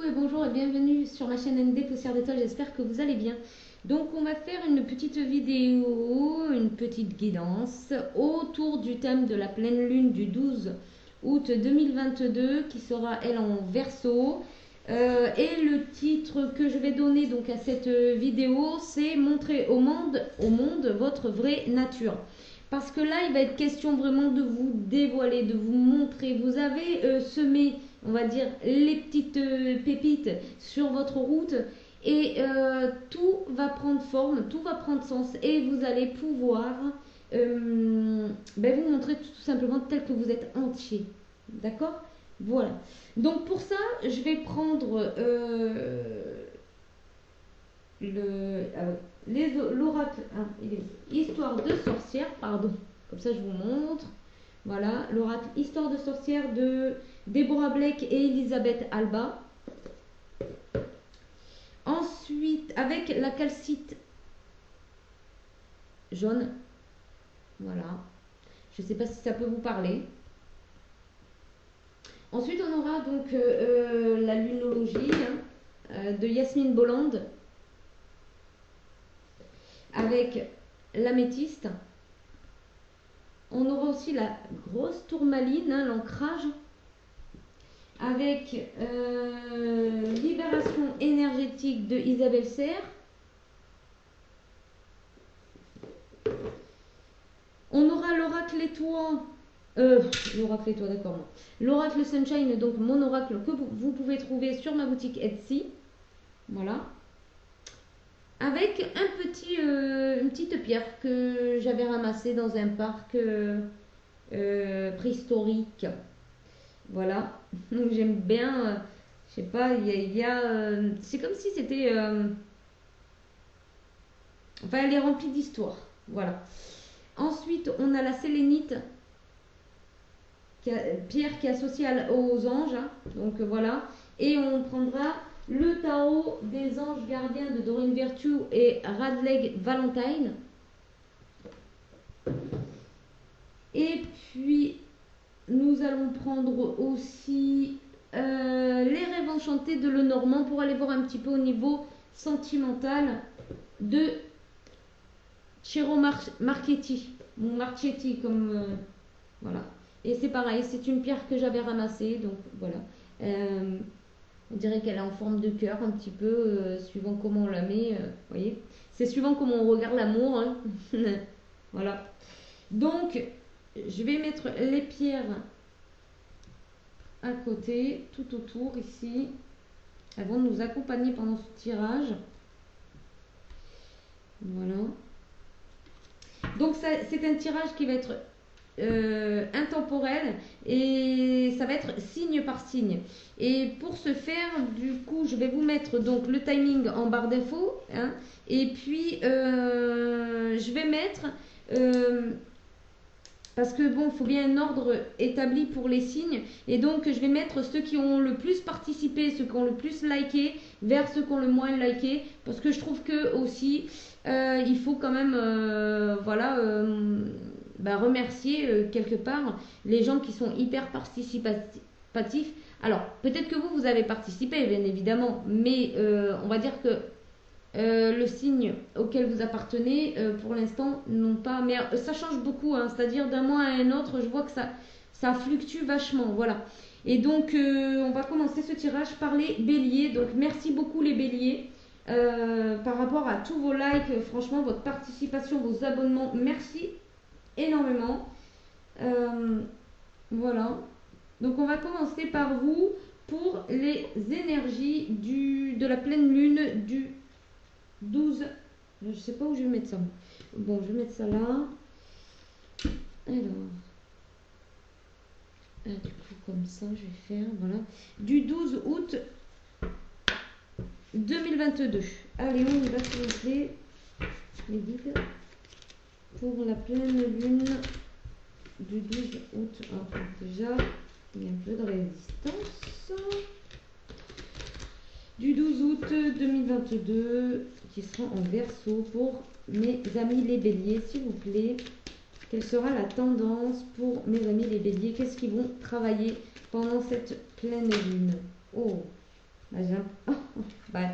coucou et bonjour et bienvenue sur ma chaîne ND Poussière d'étoiles, j'espère que vous allez bien. Donc on va faire une petite vidéo, une petite guidance autour du thème de la pleine lune du 12 août 2022 qui sera elle en Verseau. Et le titre que je vais donner donc à cette vidéo, c'est montrer au monde votre vraie nature. Parce que là, il va être question vraiment de vous dévoiler, de vous montrer. Vous avez semé, on va dire, les petites pépites sur votre route et tout va prendre forme, tout va prendre sens et vous allez pouvoir vous montrer tout simplement tel que vous êtes entier. D'accord? Voilà. Donc pour ça, je vais prendre l'oracle, hein, Histoire de sorcière, pardon, comme ça je vous montre. Voilà, l'oracle Histoire de sorcière de Deborah Blake et Elisabeth Alba. Ensuite, avec la calcite jaune. Voilà. Je ne sais pas si ça peut vous parler. Ensuite, on aura donc la lunologie de Yasmine Bolland avec l'améthyste. On aura aussi la grosse tourmaline, hein, l'ancrage, avec libération énergétique de Isabelle Serre. On aura l'oracle étoile. L'oracle étoile, d'accord. L'oracle Sunshine, donc mon oracle que vous pouvez trouver sur ma boutique Etsy. Voilà. Avec une petite pierre que j'avais ramassée dans un parc préhistorique. Voilà. Donc j'aime bien. Je sais pas, c'est comme si c'était. Enfin, elle est remplie d'histoire. Voilà. Ensuite, on a la sélénite, pierre qui est associée aux anges. Hein. Donc voilà. Et on prendra le tarot des anges gardiens de Doreen Virtue et Radleg Valentine. Et puis, nous allons prendre aussi les rêves enchantés de Lenormand pour aller voir un petit peu au niveau sentimental de Ciro Marchetti, ou Marchetti comme voilà. Et c'est pareil, c'est une pierre que j'avais ramassée, donc voilà. On dirait qu'elle est en forme de cœur un petit peu, suivant comment on la met, vous voyez. C'est suivant comment on regarde l'amour, hein. Voilà. Donc, je vais mettre les pierres à côté, tout autour ici. Elles vont nous accompagner pendant ce tirage. Voilà. Donc c'est un tirage qui va être intemporel et ça va être signe par signe. Et pour ce faire, du coup, je vais vous mettre donc le timing en barre d'infos, hein, et puis je vais mettre parce que bon, il faut bien un ordre établi pour les signes. Et donc, je vais mettre ceux qui ont le plus participé, ceux qui ont le plus liké, vers ceux qui ont le moins liké. Parce que je trouve que aussi, il faut quand même, remercier quelque part les gens qui sont hyper participatifs. Alors, peut-être que vous avez participé, bien évidemment. Mais on va dire que le signe auquel vous appartenez, pour l'instant, non pas. Mais ça change beaucoup, hein, c'est-à-dire d'un mois à un autre, je vois que ça fluctue vachement. Voilà. Et donc, on va commencer ce tirage par les béliers. Donc, merci beaucoup, les béliers, par rapport à tous vos likes, franchement, votre participation, vos abonnements. Merci énormément. Voilà. Donc, on va commencer par vous pour les énergies de la pleine lune du 12, je sais pas où je vais mettre ça. Bon, je vais mettre ça là. Alors, du coup, comme ça, je vais faire, voilà. Du 12 août 2022. Allez, on y va, s'il vous plaît. Les guides. Pour la pleine lune du 12 août. Ah, déjà, il y a un peu de résistance. Du 12 août 2022, qui sera en Verseau pour mes amis les béliers, s'il vous plaît. Quelle sera la tendance pour mes amis les béliers? Qu'est-ce qu'ils vont travailler pendant cette pleine lune? Oh, Bah, bah,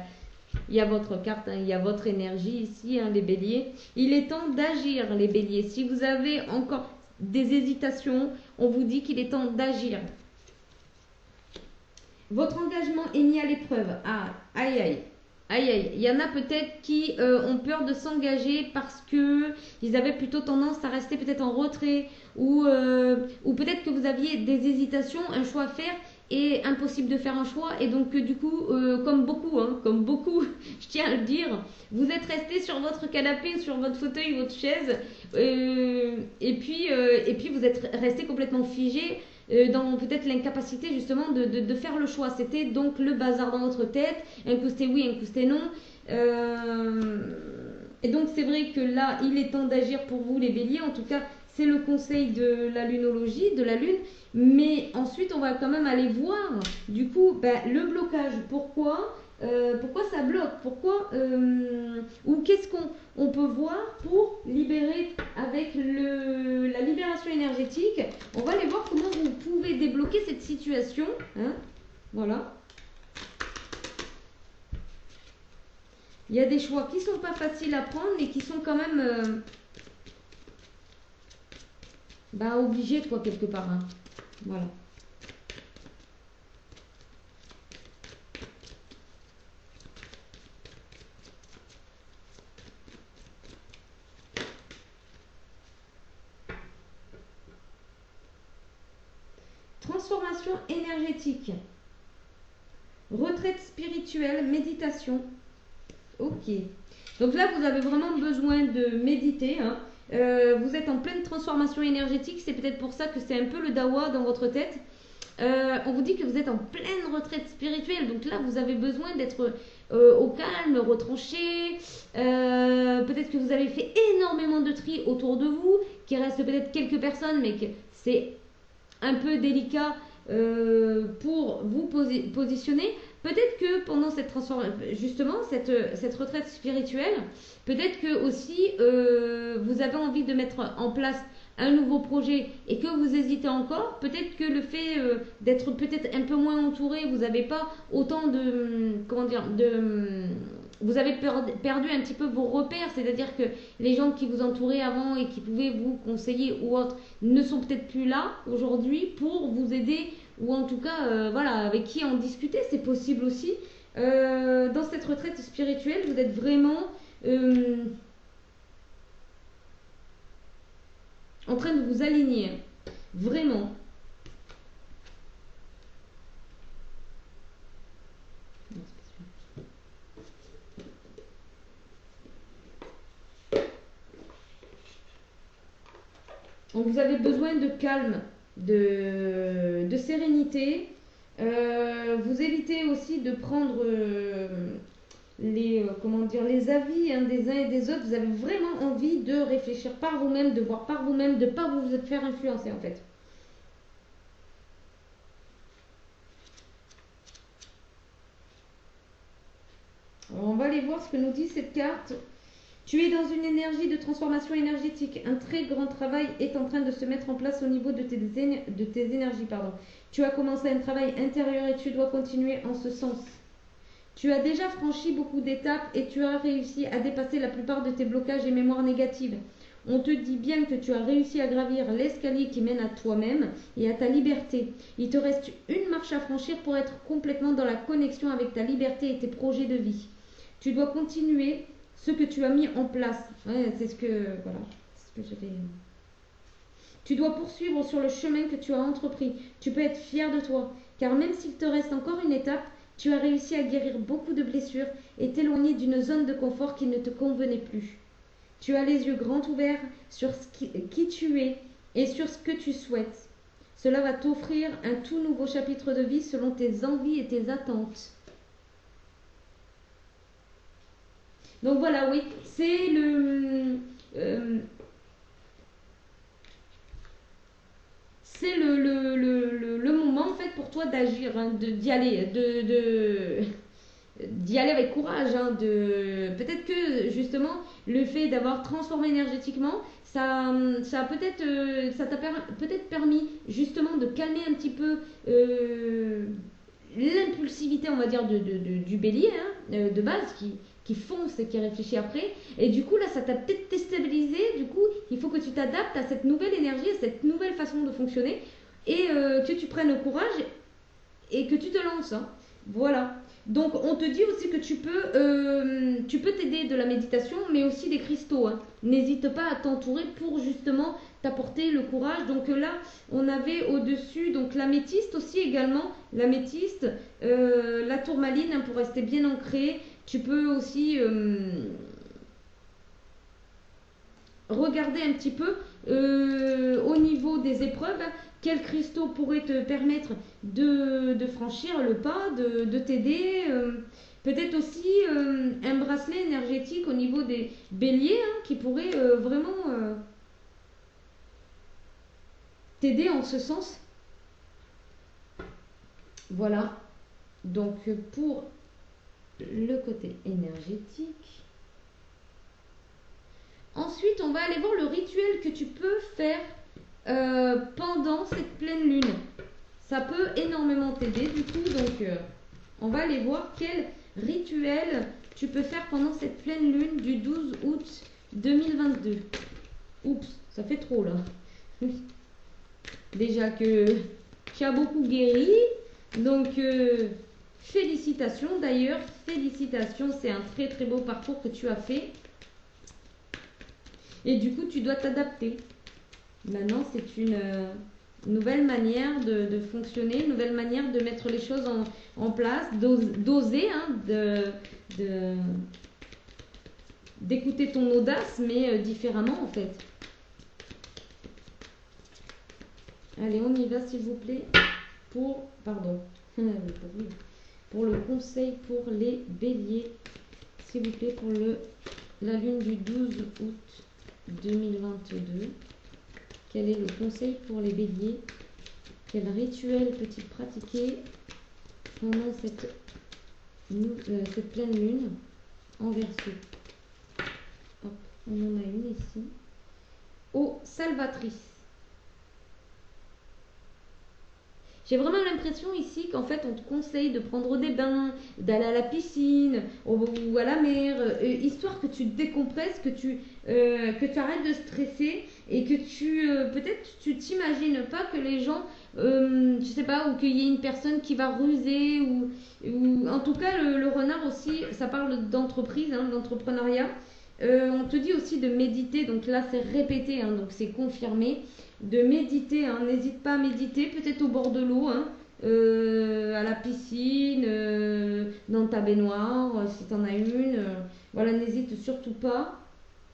il y a votre carte, hein, il y a votre énergie ici, hein, les béliers. Il est temps d'agir, les béliers. Si vous avez encore des hésitations, on vous dit qu'il est temps d'agir. Votre engagement est mis à l'épreuve. Ah, aïe, aïe. Aïe, aïe. Il y en a peut-être qui ont peur de s'engager parce que ils avaient plutôt tendance à rester peut-être en retrait ou peut-être que vous aviez des hésitations, un choix à faire et impossible de faire un choix. Et donc, du coup, comme beaucoup, je tiens à le dire, vous êtes resté sur votre canapé, sur votre fauteuil, votre chaise et puis vous êtes resté complètement figé dans peut-être l'incapacité justement de faire le choix. C'était donc le bazar dans votre tête, un coup c'était oui, un coup c'était non. Et donc c'est vrai que là, il est temps d'agir pour vous les béliers, en tout cas c'est le conseil de la lunologie, de la lune. Mais ensuite on va quand même aller voir du coup le blocage, pourquoi ça bloque, ou qu'est-ce qu'on peut voir pour libérer avec la libération énergétique. On va aller voir comment vous pouvez débloquer cette situation. Hein, voilà. Il y a des choix qui sont pas faciles à prendre, mais qui sont quand même obligés, quoi, quelque part. Hein. Voilà. Transformation énergétique. Retraite spirituelle, méditation. Ok. Donc là, vous avez vraiment besoin de méditer. Hein. Vous êtes en pleine transformation énergétique. C'est peut-être pour ça que c'est un peu le dawa dans votre tête. On vous dit que vous êtes en pleine retraite spirituelle. Donc là, vous avez besoin d'être au calme, retranché. Peut-être que vous avez fait énormément de tri autour de vous, qu'il reste peut-être quelques personnes, mais que c'est un peu délicat pour vous positionner. Peut-être que pendant cette transformation, justement, cette retraite spirituelle, peut-être que aussi vous avez envie de mettre en place un nouveau projet et que vous hésitez encore. Peut-être que le fait d'être peut-être un peu moins entouré, vous n'avez pas autant vous avez perdu un petit peu vos repères, c'est-à-dire que les gens qui vous entouraient avant et qui pouvaient vous conseiller ou autre ne sont peut-être plus là aujourd'hui pour vous aider, ou en tout cas avec qui en discuter, c'est possible aussi. Dans cette retraite spirituelle, vous êtes vraiment en train de vous aligner, vraiment. Donc vous avez besoin de calme, de sérénité. Vous évitez aussi de prendre les avis des uns et des autres. Vous avez vraiment envie de réfléchir par vous-même, de voir par vous-même, de ne pas vous faire influencer en fait. Alors, on va aller voir ce que nous dit cette carte. Tu es dans une énergie de transformation énergétique. Un très grand travail est en train de se mettre en place au niveau de tes énergies. Tu as commencé un travail intérieur et tu dois continuer en ce sens. Tu as déjà franchi beaucoup d'étapes et tu as réussi à dépasser la plupart de tes blocages et mémoires négatives. On te dit bien que tu as réussi à gravir l'escalier qui mène à toi-même et à ta liberté. Il te reste une marche à franchir pour être complètement dans la connexion avec ta liberté et tes projets de vie. Tu dois continuer ce que tu as mis en place. Ouais, c'est ce que j'avais. Tu dois poursuivre sur le chemin que tu as entrepris. Tu peux être fier de toi, car même s'il te reste encore une étape, tu as réussi à guérir beaucoup de blessures et t'éloigner d'une zone de confort qui ne te convenait plus. Tu as les yeux grands ouverts sur qui tu es et sur ce que tu souhaites. Cela va t'offrir un tout nouveau chapitre de vie selon tes envies et tes attentes. Donc voilà, oui, c'est le moment en fait pour toi d'agir, hein, d'y aller, d'y aller avec courage. Hein, peut-être que justement le fait d'avoir transformé énergétiquement, ça a peut-être, ça t'a peut-être permis justement de calmer un petit peu l'impulsivité qualité, on va dire, du bélier, hein, de base, qui fonce et qui réfléchit après. Et du coup, là, ça t'a peut-être déstabilisé. Du coup, il faut que tu t'adaptes à cette nouvelle énergie, à cette nouvelle façon de fonctionner. Et que tu prennes le courage et que tu te lances. Hein. Voilà. Donc, on te dit aussi que tu peux t'aider de la méditation, mais aussi des cristaux. Hein. N'hésite pas à t'entourer pour justement t'apporter le courage. Donc là, on avait au-dessus donc l'améthyste aussi également. L'améthyste, la tourmaline hein, pour rester bien ancré. Tu peux aussi regarder un petit peu au niveau des épreuves. Quels cristaux pourraient te permettre de franchir le pas, de t'aider peut-être aussi un bracelet énergétique au niveau des béliers hein, qui pourrait vraiment t'aider en ce sens. Voilà. Donc pour le côté énergétique. Ensuite, on va aller voir le rituel que tu peux faire pendant cette pleine lune. Ça peut énormément t'aider du coup. Donc, on va aller voir quel rituel tu peux faire pendant cette pleine lune du 12 août 2022. Oups, ça fait trop là. Déjà que tu as beaucoup guéri. Donc, félicitations d'ailleurs. Félicitations, c'est un très très beau parcours que tu as fait. Et du coup, tu dois t'adapter. Maintenant, c'est une nouvelle manière de fonctionner, une nouvelle manière de mettre les choses en place, d'oser, hein, d'écouter ton audace, mais différemment en fait. Allez, on y va s'il vous plaît pour, pardon, pour le conseil pour les béliers, s'il vous plaît, pour la lune du 12 août 2022. Quel est le conseil pour les béliers? Quel rituel peux-tu pratiquer pendant cette pleine lune en Verseau? Hop, on en a une ici. Oh, salvatrice. J'ai vraiment l'impression ici qu'en fait on te conseille de prendre des bains, d'aller à la piscine ou à la mer, histoire que tu te décompresses, que tu arrêtes de stresser et que peut-être tu t'imagines pas que les gens, je sais pas, ou qu'il y ait une personne qui va ruser ou en tout cas le renard aussi, ça parle d'entreprise, hein, d'entrepreneuriat. On te dit aussi de méditer, donc là c'est répété, hein, donc c'est confirmé. De méditer, hein, n'hésite pas à méditer, peut-être au bord de l'eau, hein, à la piscine, dans ta baignoire, si tu en as une. Voilà, n'hésite surtout pas,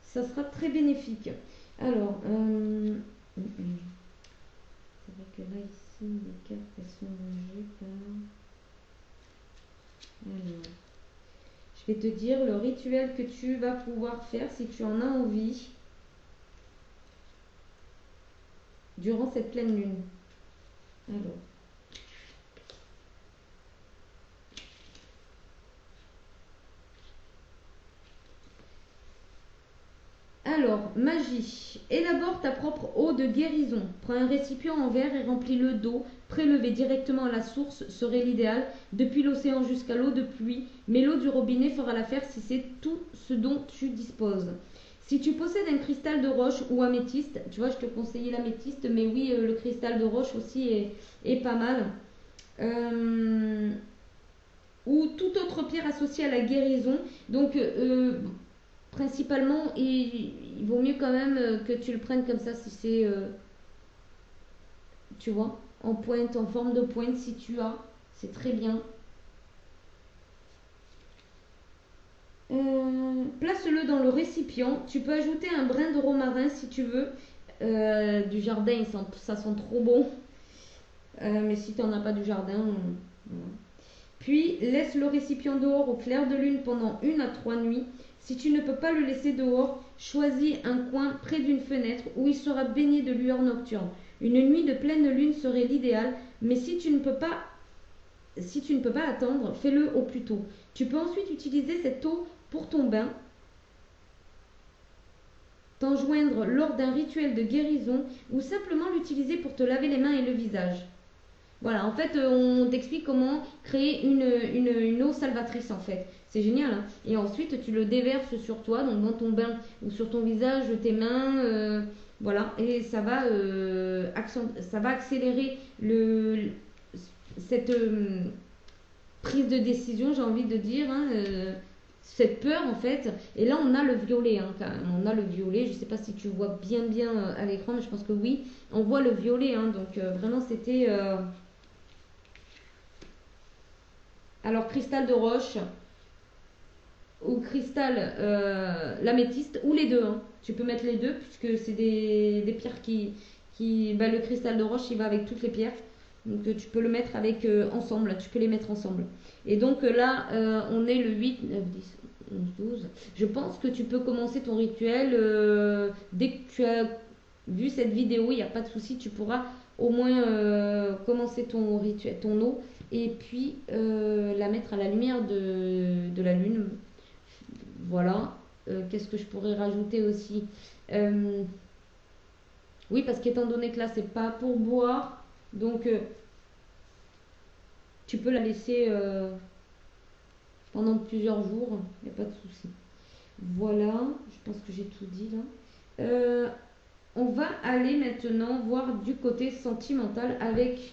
ça sera très bénéfique. Alors, c'est vrai que là, ici, les cartes, elles sont mangées par... Alors, je vais te dire le rituel que tu vas pouvoir faire si tu en as envie durant cette pleine lune. Alors, magie. Élabore ta propre eau de guérison. Prends un récipient en verre et remplis-le d'eau. Prélevé directement à la source serait l'idéal, depuis l'océan jusqu'à l'eau de pluie, mais l'eau du robinet fera l'affaire si c'est tout ce dont tu disposes. Si tu possèdes un cristal de roche ou améthyste, tu vois, je te conseillais l'améthyste, mais oui, le cristal de roche aussi est pas mal. Ou toute autre pierre associée à la guérison. Donc, principalement, il vaut mieux quand même que tu le prennes comme ça si c'est, tu vois, en pointe, en forme de pointe, si tu as, c'est très bien. Place-le dans le récipient. Tu peux ajouter un brin de romarin si tu veux. Du jardin, ça sent trop bon. Mais si tu n'en as pas du jardin, voilà. Puis laisse le récipient dehors au clair de lune pendant 1 à 3 nuits. Si tu ne peux pas le laisser dehors, choisis un coin près d'une fenêtre où il sera baigné de lueur nocturne. Une nuit de pleine lune serait l'idéal, mais si tu ne peux pas attendre, fais-le au plus tôt. Tu peux ensuite utiliser cette eau pour ton bain, t'en joindre lors d'un rituel de guérison ou simplement l'utiliser pour te laver les mains et le visage. Voilà, en fait, on t'explique comment créer une eau salvatrice, en fait. C'est génial, hein. Et ensuite, tu le déverses sur toi, donc dans ton bain ou sur ton visage, tes mains, voilà. Et ça va accélérer cette prise de décision, j'ai envie de dire, hein, cette peur, en fait. Et là, on a le violet, hein, on a le violet. Je sais pas si tu vois bien à l'écran, mais je pense que oui. On voit le violet, hein, donc vraiment, c'était... Alors, cristal de roche ou cristal l'améthyste, ou les deux, hein. Tu peux mettre les deux, puisque c'est des pierres bah, le cristal de roche, il va avec toutes les pierres. Donc, tu peux le mettre avec ensemble, tu peux les mettre ensemble. Et donc là, on est le 8, 9, 10, 11, 12. Je pense que tu peux commencer ton rituel dès que tu as vu cette vidéo, il n'y a pas de souci, tu pourras au moins commencer ton rituel, ton eau, et puis la mettre à la lumière de la lune. Voilà. Qu'est-ce que je pourrais rajouter aussi? Oui, parce qu'étant donné que là, c'est pas pour boire, donc tu peux la laisser pendant plusieurs jours, il n'y a pas de souci. Voilà, je pense que j'ai tout dit là. On va aller maintenant voir du côté sentimental avec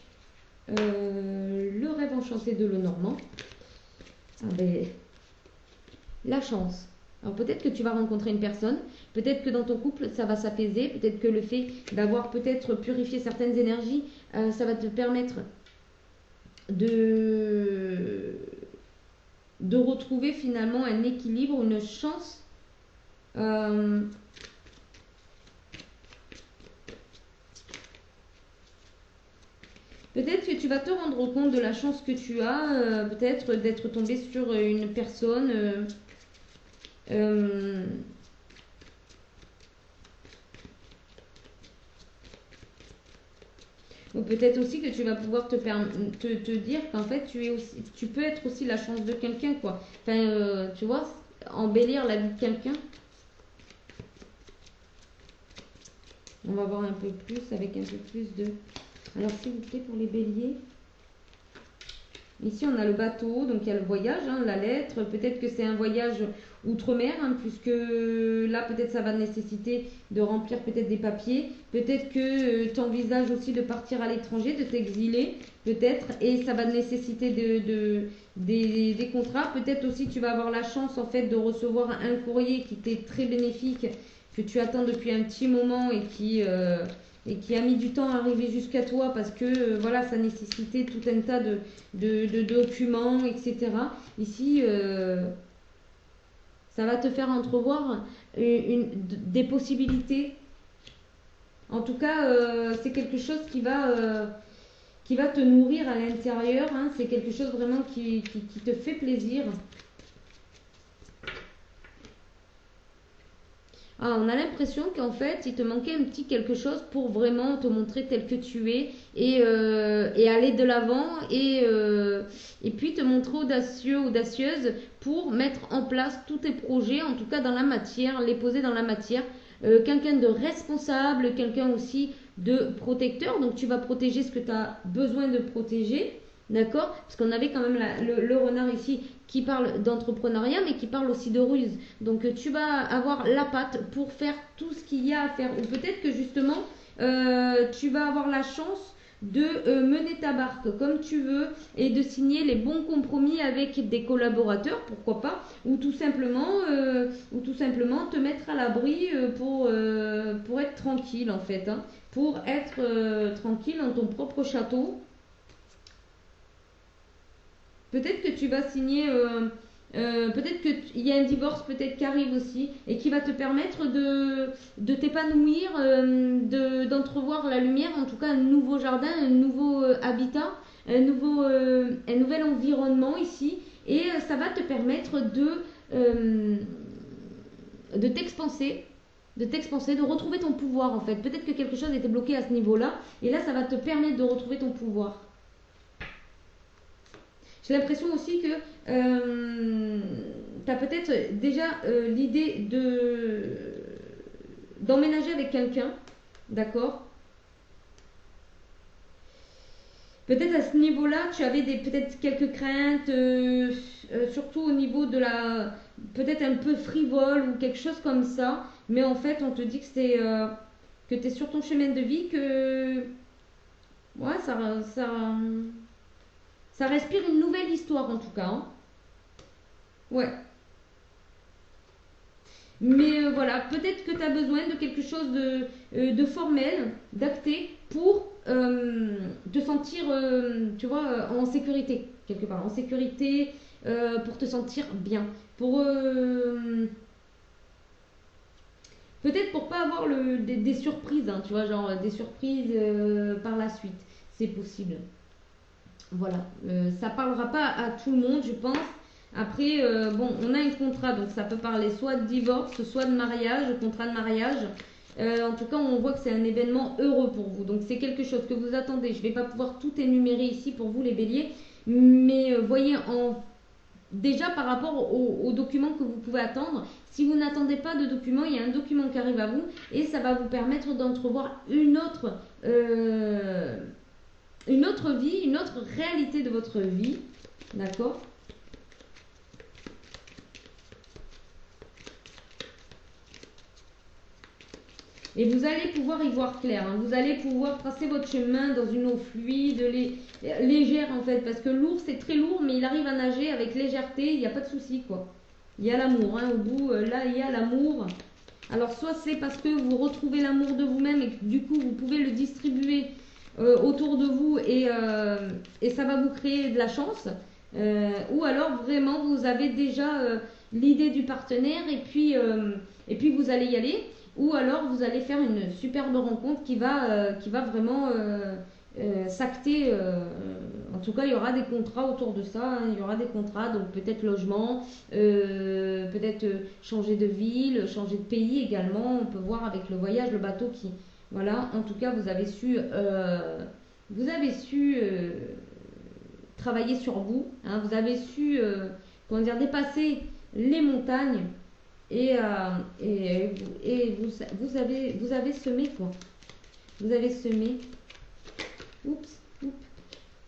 le rêve enchanté de Lenormand. Ah ben, la chance. Alors peut-être que tu vas rencontrer une personne, peut-être que dans ton couple ça va s'apaiser, peut-être que le fait d'avoir peut-être purifié certaines énergies, ça va te permettre de retrouver finalement un équilibre, une chance. Peut-être que tu vas te rendre compte de la chance que tu as, peut-être d'être tombé sur une personne. Ou peut-être aussi que tu vas pouvoir te dire qu'en fait tu peux être aussi la chance de quelqu'un, quoi. Enfin, tu vois, embellir la vie de quelqu'un. On va voir un peu plus avec un peu plus de... Alors s'il vous plaît pour les béliers. Ici, on a le bateau, donc il y a le voyage, hein, la lettre. Peut-être que c'est un voyage outre-mer, hein, puisque là, peut-être ça va nécessiter de remplir peut-être des papiers. Peut-être que tu envisages aussi de partir à l'étranger, de t'exiler, peut-être, et ça va nécessiter des contrats. Peut-être aussi tu vas avoir la chance, en fait, de recevoir un courrier qui t'est très bénéfique, que tu attends depuis un petit moment et qui a mis du temps à arriver jusqu'à toi parce que voilà, ça nécessitait tout un tas de documents, etc. Ici, ça va te faire entrevoir des possibilités. En tout cas, c'est quelque chose qui va te nourrir à l'intérieur, hein. C'est quelque chose vraiment qui te fait plaisir. Ah, on a l'impression qu'en fait, il te manquait un petit quelque chose pour vraiment te montrer tel que tu es et aller de l'avant et puis te montrer audacieux, audacieuse pour mettre en place tous tes projets, en tout cas dans la matière, les poser dans la matière. Quelqu'un de responsable, quelqu'un aussi de protecteur. Donc tu vas protéger ce que tu as besoin de protéger. D'accord? Parce qu'on avait quand même le renard ici qui parle d'entrepreneuriat, mais qui parle aussi de ruse. Donc tu vas avoir la patte pour faire tout ce qu'il y a à faire. Ou peut-être que justement, tu vas avoir la chance de mener ta barque comme tu veux et de signer les bons compromis avec des collaborateurs, pourquoi pas, ou tout simplement te mettre à l'abri pour être tranquille en fait, hein, pour être tranquille dans ton propre château. Peut-être que tu vas signer, peut-être qu'il y a un divorce peut-être qui arrive aussi et qui va te permettre de t'épanouir, d'entrevoir la lumière, en tout cas un nouveau jardin, un nouveau habitat, un nouvel environnement ici et ça va te permettre de t'expanser. De retrouver ton pouvoir en fait. Peut-être que quelque chose était bloqué à ce niveau-là et là ça va te permettre de retrouver ton pouvoir. J'ai l'impression aussi que tu as peut-être déjà l'idée d'emménager avec quelqu'un, d'accord? Peut-être à ce niveau-là, tu avais peut-être quelques craintes, surtout au niveau de la, peut-être un peu frivole ou quelque chose comme ça. Mais en fait, on te dit que que tu es sur ton chemin de vie, que ouais, ça respire une nouvelle histoire en tout cas, hein. Ouais. Mais voilà, peut-être que tu as besoin de quelque chose de formel, d'acté, pour te sentir, tu vois, en sécurité, quelque part. En sécurité, pour te sentir bien. Pour, peut-être pour pas avoir des surprises, hein, tu vois, genre des surprises par la suite. C'est possible. Voilà, ça parlera pas à tout le monde, je pense. Après, bon, on a un contrat, donc ça peut parler soit de divorce, soit de mariage, contrat de mariage. En tout cas, on voit que c'est un événement heureux pour vous. Donc, c'est quelque chose que vous attendez. Je ne vais pas pouvoir tout énumérer ici pour vous, les béliers. Mais voyez, déjà par rapport aux documents que vous pouvez attendre, si vous n'attendez pas de documents, il y a un document qui arrive à vous et ça va vous permettre d'entrevoir une autre vie, une autre réalité de votre vie. D'accord? Et vous allez pouvoir y voir clair, hein. Vous allez pouvoir tracer votre chemin dans une eau fluide, légère en fait. Parce que lourd, c'est très lourd, mais il arrive à nager avec légèreté, il n'y a pas de souci quoi. Il y a l'amour, hein, au bout, là il y a l'amour. Alors soit c'est parce que vous retrouvez l'amour de vous-même et que du coup vous pouvez le distribuer autour de vous et ça va vous créer de la chance. Ou alors vraiment vous avez déjà l'idée du partenaire et puis vous allez y aller. Ou alors vous allez faire une superbe rencontre qui va vraiment s'acter. En tout cas, il y aura des contrats autour de ça, hein. Il y aura des contrats, donc peut-être logement, peut-être changer de ville, changer de pays également. On peut voir avec le voyage, le bateau qui... Voilà, en tout cas, vous avez su travailler sur vous, hein. Vous avez su, comment dire, dépasser les montagnes et, vous avez semé quoi. Vous avez semé. Oups, oups.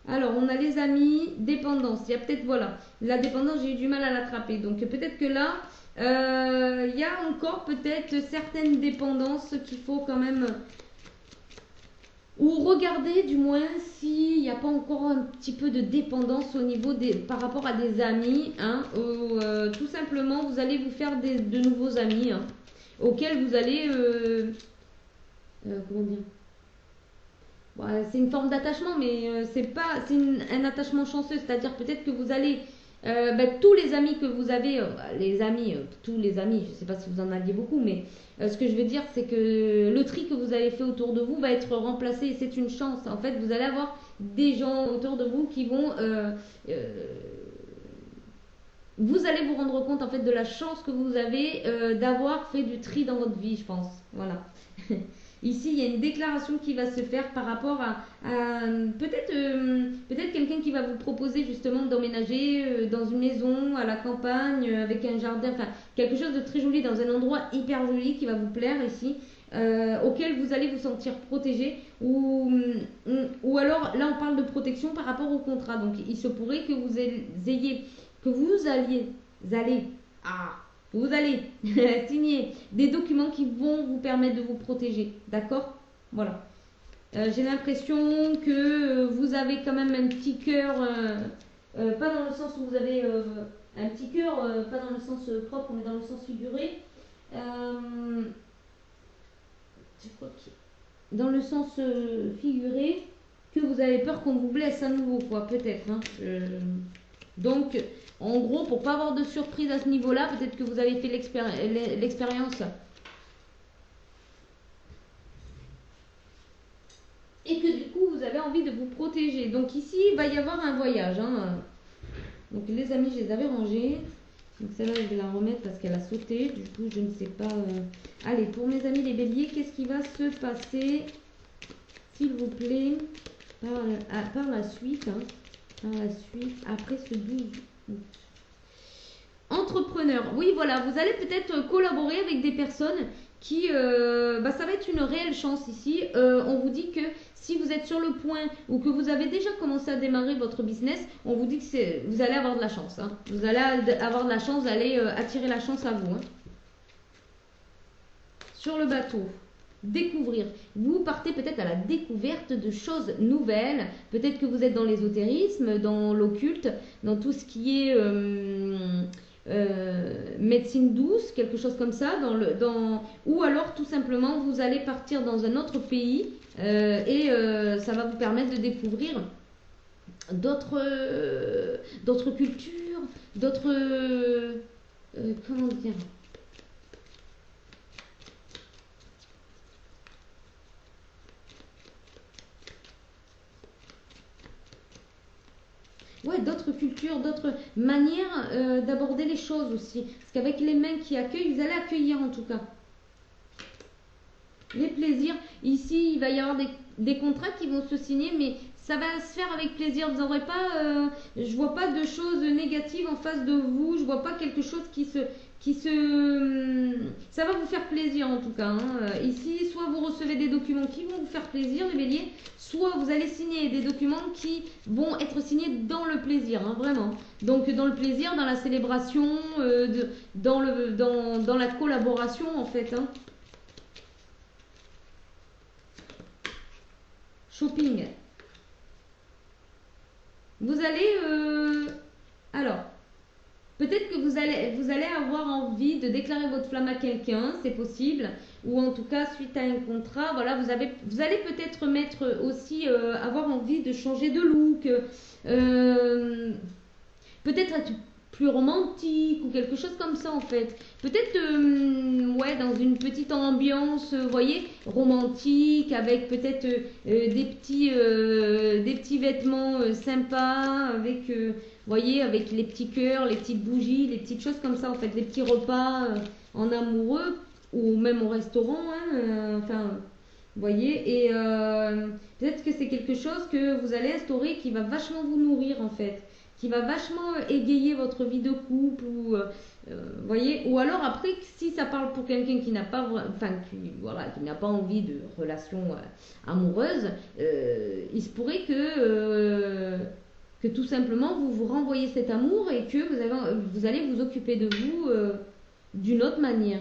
Alors, on a les amis, dépendance. Il y a peut-être, voilà, la dépendance, j'ai eu du mal à l'attraper. Donc, peut-être que là, il y a encore peut-être certaines dépendances qu'il faut quand même... Ou regarder du moins s'il n'y a pas encore un petit peu de dépendance au niveau par rapport à des amis, hein, ou tout simplement vous allez vous faire de nouveaux amis, hein, auxquels vous allez, comment dire, bon, c'est une forme d'attachement, mais c'est un attachement chanceux, c'est-à-dire peut-être que vous allez, tous les amis que vous avez, tous les amis, je ne sais pas si vous en aviez beaucoup, mais ce que je veux dire, c'est que le tri que vous avez fait autour de vous va être remplacé et c'est une chance. En fait, vous allez avoir des gens autour de vous qui vont... vous allez vous rendre compte en fait de la chance que vous avez d'avoir fait du tri dans votre vie, je pense. Voilà. Ici, il y a une déclaration qui va se faire par rapport à peut-être quelqu'un qui va vous proposer justement d'emménager dans une maison à la campagne avec un jardin, enfin quelque chose de très joli dans un endroit hyper joli qui va vous plaire ici, auquel vous allez vous sentir protégé ou alors là on parle de protection par rapport au contrat. Donc il se pourrait que vous allez signer des documents qui vont vous permettre de vous protéger. D'accord? Voilà. J'ai l'impression que vous avez quand même un petit cœur, pas dans le sens où vous avez un petit cœur, pas dans le sens propre, mais dans le sens figuré. Je crois que dans le sens figuré, que vous avez peur qu'on vous blesse à nouveau, quoi, peut-être. Hein. Donc, en gros, pour pas avoir de surprise à ce niveau-là, peut-être que vous avez fait l'expérience et que du coup, vous avez envie de vous protéger. Donc ici, il va y avoir un voyage, hein. Donc les amis, je les avais rangés. Donc celle-là, je vais la remettre parce qu'elle a sauté. Du coup, je ne sais pas... Allez, pour mes amis les béliers, qu'est-ce qui va se passer, s'il vous plaît, par la suite, hein, par la suite, après ce 12 août. Entrepreneur, oui voilà, vous allez peut-être collaborer avec des personnes qui, ça va être une réelle chance ici. On vous dit que si vous êtes sur le point ou que vous avez déjà commencé à démarrer votre business, on vous dit que vous allez avoir de la chance. Hein. Vous allez avoir de la chance, vous allez attirer la chance à vous. Hein. Sur le bateau, découvrir. Vous partez peut-être à la découverte de choses nouvelles. Peut-être que vous êtes dans l'ésotérisme, dans l'occulte, dans tout ce qui est médecine douce, quelque chose comme ça. Ou alors tout simplement vous allez partir dans un autre pays et ça va vous permettre de découvrir d'autres cultures, d'autres... comment dire, ouais, d'autres cultures, d'autres manières d'aborder les choses aussi. Parce qu'avec les mains qui accueillent, vous allez accueillir en tout cas. Les plaisirs, ici il va y avoir des contrats qui vont se signer, mais ça va se faire avec plaisir. Vous n'aurez pas, je vois pas de choses négatives en face de vous, je vois pas quelque chose ça va vous faire plaisir en tout cas. Hein. Ici, soit vous recevez des documents qui vont vous faire plaisir, les béliers, soit vous allez signer des documents qui vont être signés dans le plaisir, hein, vraiment. Donc dans le plaisir, dans la célébration, dans la collaboration en fait. Hein. Shopping. Vous allez... alors, peut-être que vous allez avoir envie de déclarer votre flamme à quelqu'un, c'est possible. Ou en tout cas, suite à un contrat, voilà, vous allez peut-être avoir envie de changer de look. Peut-être être plus romantique ou quelque chose comme ça en fait. Peut-être ouais, dans une petite ambiance, vous voyez, romantique, avec peut-être des petits vêtements sympas, avec, voyez, avec les petits cœurs, les petites bougies, les petites choses comme ça en fait, des petits repas en amoureux ou même au restaurant, hein, enfin, vous voyez, et peut-être que c'est quelque chose que vous allez instaurer qui va vachement vous nourrir en fait, qui va vachement égayer votre vie de couple ou voyez, ou alors après si ça parle pour quelqu'un qui n'a pas qui n'a pas envie de relation amoureuse, il se pourrait que tout simplement vous renvoyez cet amour et que vous allez vous occuper de vous d'une autre manière.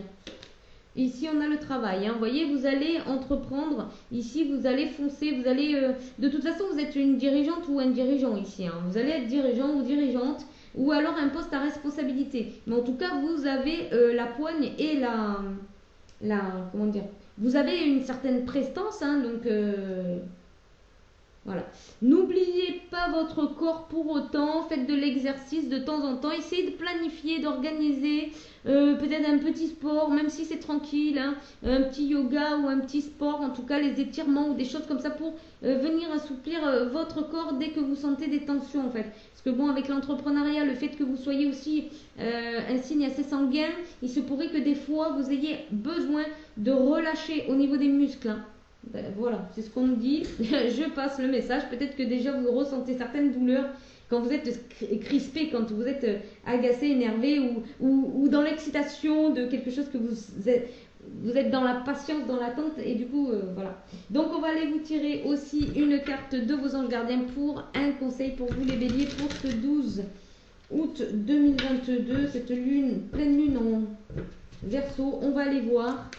Ici, on a le travail. Hein. Vous voyez, vous allez entreprendre. Ici, vous allez foncer. Vous allez. De toute façon, vous êtes une dirigeante ou un dirigeant ici. Hein. Vous allez être dirigeant ou dirigeante. Ou alors un poste à responsabilité. Mais en tout cas, vous avez la poigne et comment dire. Vous avez une certaine prestance. Hein, donc. Voilà. N'oubliez pas votre corps pour autant. Faites de l'exercice de temps en temps. Essayez de planifier, d'organiser peut-être un petit sport, même si c'est tranquille, hein, un petit yoga ou un petit sport, en tout cas les étirements ou des choses comme ça pour venir assouplir votre corps dès que vous sentez des tensions en fait. Parce que bon, avec l'entrepreneuriat, le fait que vous soyez aussi un signe assez sanguin, il se pourrait que des fois vous ayez besoin de relâcher au niveau des muscles. Hein. Ben, voilà, c'est ce qu'on nous dit. Je passe le message. Peut-être que déjà vous ressentez certaines douleurs quand vous êtes crispé, quand vous êtes agacé, énervé ou dans l'excitation de quelque chose que vous êtes dans la patience, dans l'attente et du coup, voilà. Donc on va aller vous tirer aussi une carte de vos anges gardiens pour un conseil pour vous les béliers pour ce 12 août 2022, cette pleine lune en Verseau. On va aller voir.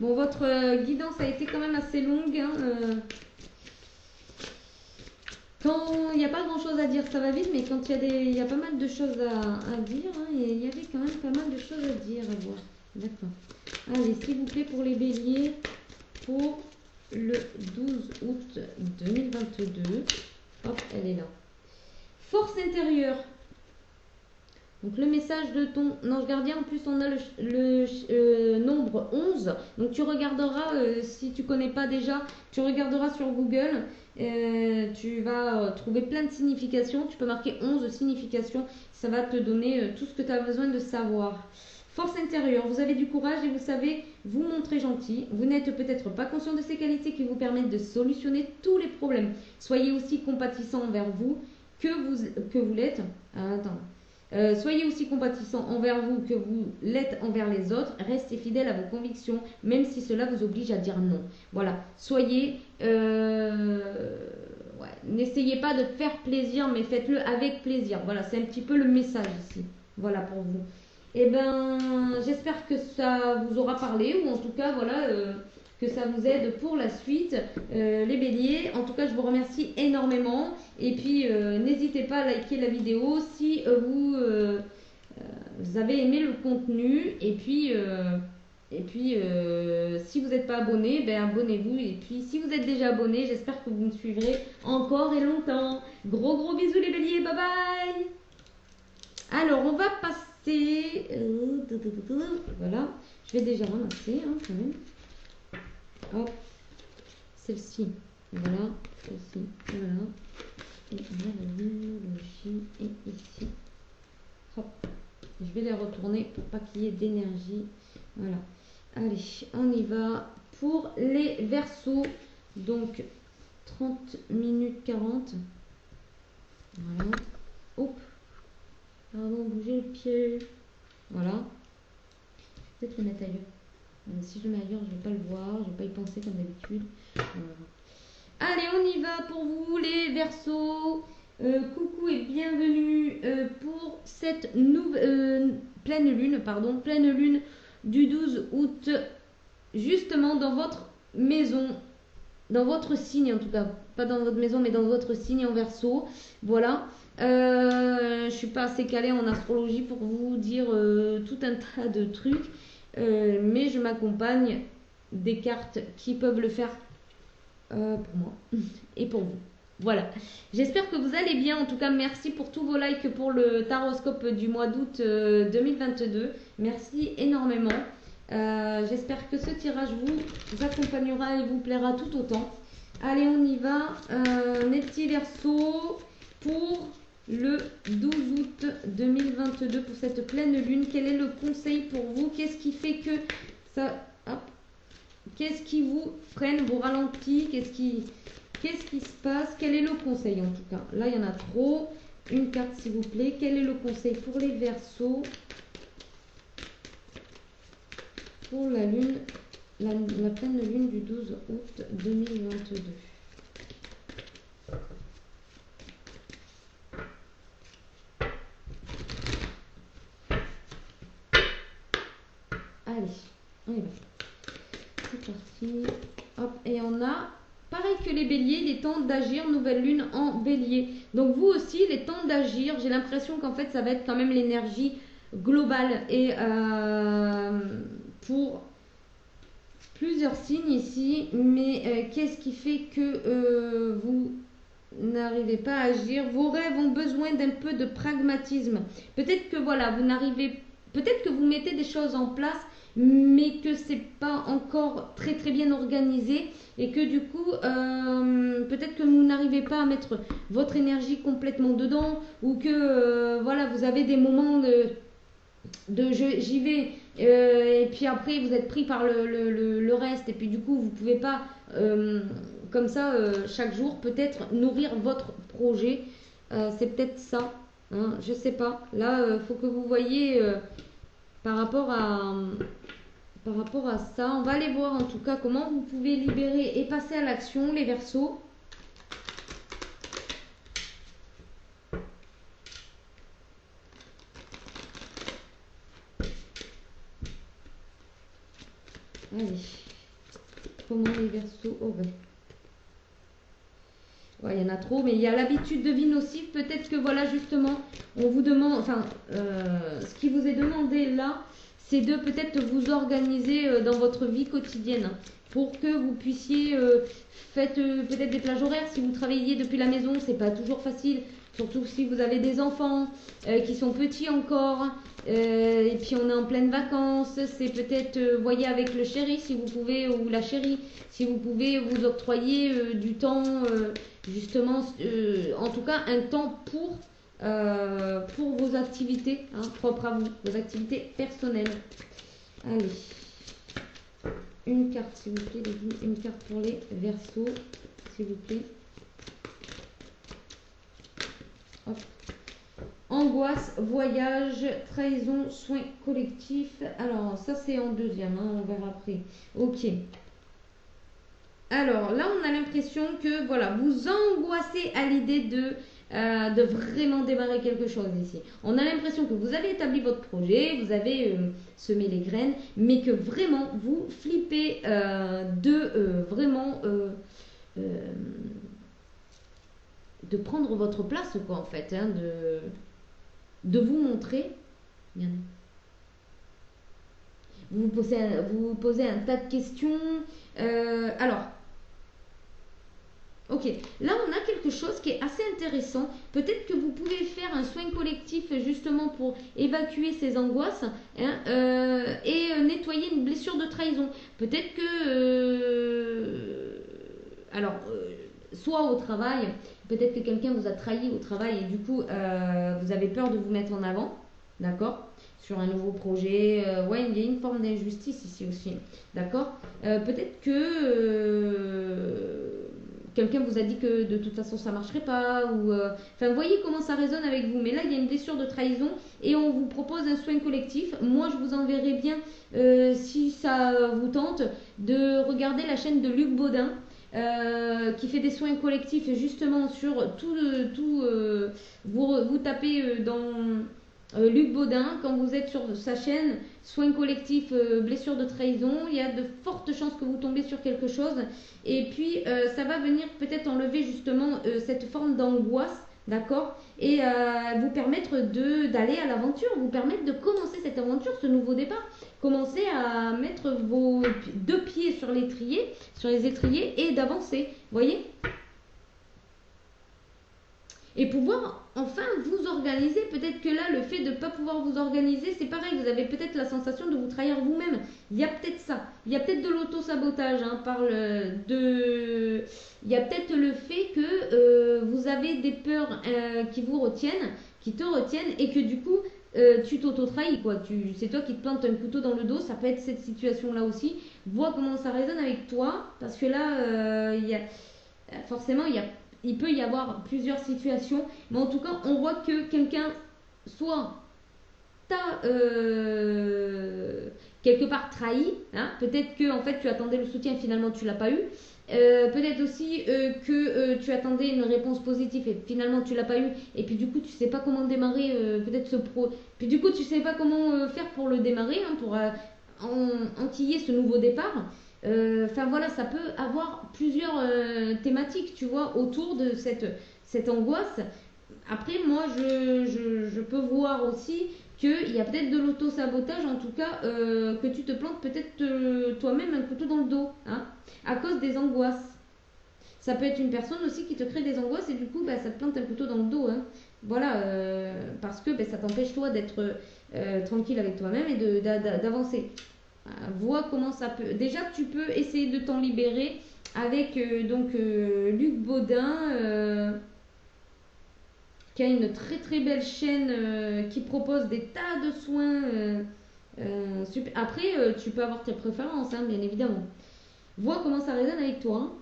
Bon, votre guidance a été quand même assez longue. Hein, quand il n'y a pas grand chose à dire, ça va vite, mais quand il y a pas mal de choses à dire, hein, il y avait quand même pas mal de choses à dire, à voir. D'accord. Allez, s'il vous plaît, pour les béliers, pour le 12 août 2022. Hop, elle est là. Force intérieure. Donc le message de ton ange gardien, en plus on a le nombre 11. Donc tu regarderas, si tu ne connais pas déjà, tu regarderas sur Google. Tu vas trouver plein de significations. Tu peux marquer 11 significations. Ça va te donner tout ce que tu as besoin de savoir. Force intérieure, vous avez du courage et vous savez vous montrer gentil. Vous n'êtes peut-être pas conscient de ces qualités qui vous permettent de solutionner tous les problèmes. Soyez aussi compatissant envers vous que vous l'êtes. Soyez aussi compatissant envers vous que vous l'êtes envers les autres. Restez fidèle à vos convictions, même si cela vous oblige à dire non. Voilà, soyez... n'essayez pas de faire plaisir, mais faites-le avec plaisir. Voilà, c'est un petit peu le message ici. Voilà pour vous. Eh ben, j'espère que ça vous aura parlé, ou en tout cas, voilà, que ça vous aide pour la suite, les béliers. En tout cas, je vous remercie énormément. Et puis, n'hésitez pas à liker la vidéo si vous avez aimé le contenu. Et puis, si vous n'êtes pas abonné, ben abonnez-vous. Et puis, si vous êtes déjà abonné, j'espère que vous me suivrez encore et longtemps. Gros bisous les béliers, bye bye. Alors, on va passer... Voilà, je vais déjà ramasser quand même. Hop, celle-ci, voilà, celle-ci, voilà. Et on a la numéologie et ici. Hop, je vais les retourner pour pas qu'il y ait d'énergie. Voilà. Allez, on y va pour les Verseaux. Donc, 30 minutes 40. Voilà. Hop. Pardon, bouger le pied. Voilà. Je vais peut-être le mettre ailleurs. Si je le mets ailleurs, je ne vais pas le voir. Je ne vais pas y penser comme d'habitude. Voilà. Allez, on y va pour vous, les Verseaux. Coucou et bienvenue pour cette pleine lune du 12 août, justement dans votre maison, dans votre signe en tout cas, pas dans votre maison mais dans votre signe en Verseau. Voilà, je suis pas assez calée en astrologie pour vous dire tout un tas de trucs, mais je m'accompagne des cartes qui peuvent le faire pour moi et pour vous. Voilà, j'espère que vous allez bien. En tout cas, merci pour tous vos likes pour le taroscope du mois d'août 2022. Merci énormément. J'espère que ce tirage vous accompagnera et vous plaira tout autant. Allez, on y va. Mes petits Verseaux, pour le 12 août 2022, pour cette pleine lune, quel est le conseil pour vous? Qu'est-ce qui fait que ça... Hop. Qu'est-ce qui vous freine, vous ralentit? Qu'est-ce qui se passe? Quel est le conseil en tout cas? Là, il y en a trop. Une carte, s'il vous plaît. Quel est le conseil pour les Verseaux? Pour la lune, la pleine lune du 12 août 2022. Allez, on y va. C'est parti. Hop, et on a... Pareil que les béliers, il est temps d'agir, nouvelle lune en bélier. Donc vous aussi, il est temps d'agir. J'ai l'impression qu'en fait, ça va être quand même l'énergie globale. Et pour plusieurs signes ici. Mais qu'est-ce qui fait que vous n'arrivez pas à agir? Vos rêves ont besoin d'un peu de pragmatisme. Peut-être que voilà, vous n'arrivez... Peut-être que vous mettez des choses en place, mais que c'est pas encore très bien organisé et que du coup peut-être que vous n'arrivez pas à mettre votre énergie complètement dedans, ou que voilà, vous avez des moments de j'y vais et puis après vous êtes pris par le reste, et puis du coup vous pouvez pas comme ça chaque jour peut-être nourrir votre projet. C'est peut-être ça, hein, je sais pas. Là faut que vous voyez par rapport à ça. On va aller voir en tout cas comment vous pouvez libérer et passer à l'action, les Verseaux. Allez, comment les Verseaux? Oh ben. Ouais, il y en a trop, mais il y a l'habitude de vie nocive. Peut-être que voilà, justement, on vous demande, enfin, ce qui vous est demandé là, c'est de peut-être vous organiser dans votre vie quotidienne pour que vous puissiez faites peut-être des plages horaires. Si vous travaillez depuis la maison, c'est pas toujours facile, surtout si vous avez des enfants qui sont petits encore, et puis on est en pleine vacances. C'est peut-être voyez avec le chéri si vous pouvez, ou la chérie, si vous pouvez vous octroyer du temps justement, en tout cas un temps pour pour vos activités, hein, propres à vous, vos activités personnelles. Allez, une carte s'il vous plaît, les amis, une carte pour les Verseaux, s'il vous plaît. Hop. Angoisse, voyage, trahison, soins collectifs. Alors, ça c'est en deuxième, hein, on verra après. Ok. Alors, là, on a l'impression que, voilà, vous angoissez à l'idée de vraiment démarrer quelque chose ici. On a l'impression que vous avez établi votre projet, vous avez semé les graines, mais que vraiment, vous flippez de prendre votre place, quoi, en fait, hein, de vous montrer. Vous vous posez un tas de questions. Alors, ok, là on a quelque chose qui est assez intéressant. Peut-être que vous pouvez faire un soin collectif justement pour évacuer ces angoisses, hein, et nettoyer une blessure de trahison. Peut-être que, soit au travail, peut-être que quelqu'un vous a trahi au travail et du coup vous avez peur de vous mettre en avant, d'accord, sur un nouveau projet. Ouais, il y a une forme d'injustice ici aussi, d'accord. Peut-être que quelqu'un vous a dit que de toute façon ça marcherait pas, ou enfin vous voyez comment ça résonne avec vous. Mais là il y a une blessure de trahison et on vous propose un soin collectif. Moi je vous enverrai bien, si ça vous tente, de regarder la chaîne de Luc Baudin, qui fait des soins collectifs justement sur vous tapez dans Luc Baudin, quand vous êtes sur sa chaîne soins collectifs, blessure de trahison, il y a de fortes chances que vous tombez sur quelque chose. Et puis ça va venir peut-être enlever justement cette forme d'angoisse, d'accord, et vous permettre d'aller à l'aventure, vous permettre de commencer cette aventure, ce nouveau départ. Commencer à mettre vos deux pieds sur les étriers et d'avancer, voyez, et pouvoir enfin vous organiser. Peut-être que là, le fait de ne pas pouvoir vous organiser, c'est pareil, vous avez peut-être la sensation de vous trahir vous-même. Il y a peut-être ça. Il y a peut-être de l'auto-sabotage, hein, il y a peut-être le fait que vous avez des peurs qui vous retiennent, qui te retiennent, et que du coup, tu t'auto-trahis, quoi. C'est toi qui te plantes un couteau dans le dos. Ça peut être cette situation-là aussi. Vois comment ça résonne avec toi, parce que là, forcément, il peut y avoir plusieurs situations, mais en tout cas, on voit que quelqu'un, soit t'a quelque part trahi, hein, peut-être que en fait tu attendais le soutien, finalement tu l'as pas eu. Peut-être aussi que tu attendais une réponse positive et finalement tu l'as pas eu, et puis du coup tu sais pas comment démarrer peut-être ce pro, puis du coup tu sais pas comment faire pour le démarrer, hein, pour enquiller ce nouveau départ. Enfin voilà, ça peut avoir plusieurs thématiques, tu vois, autour de cette angoisse. Après, moi, je peux voir aussi qu'il y a peut-être de l'auto-sabotage, en tout cas, que tu te plantes peut-être toi-même un couteau dans le dos, hein, à cause des angoisses. Ça peut être une personne aussi qui te crée des angoisses et du coup, bah, ça te plante un couteau dans le dos, hein. Voilà, parce que bah, ça t'empêche toi d'être tranquille avec toi-même et d'avancer. Vois comment ça peut. Déjà, tu peux essayer de t'en libérer avec Luc Baudin, qui a une très très belle chaîne qui propose des tas de soins. Super. Après, tu peux avoir tes préférences, hein, bien évidemment. Vois comment ça résonne avec toi, hein.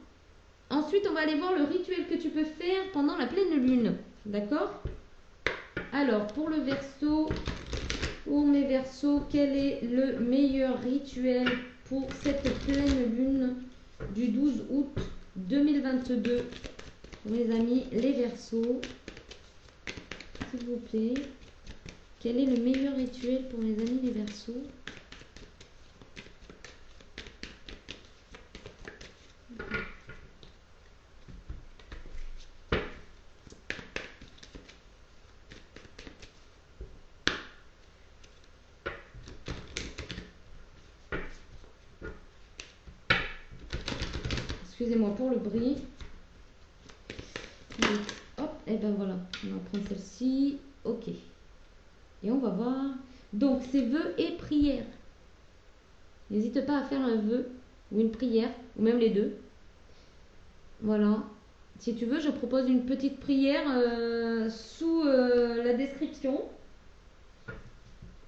Ensuite, on va aller voir le rituel que tu peux faire pendant la pleine lune. D'accord? Alors, pour le Verseau, pour mes Verseaux, quel est le meilleur rituel pour cette pleine lune du 12 août 2022? Mes amis, les Verseaux, s'il vous plaît, quel est le meilleur rituel pour mes amis les Verseaux? Excusez-moi pour le bruit. Donc, hop, et ben voilà, on va prendre celle-ci. Ok. Et on va voir. Donc, c'est vœux et prières. N'hésite pas à faire un vœu ou une prière, ou même les deux. Voilà. Si tu veux, je propose une petite prière sous la description.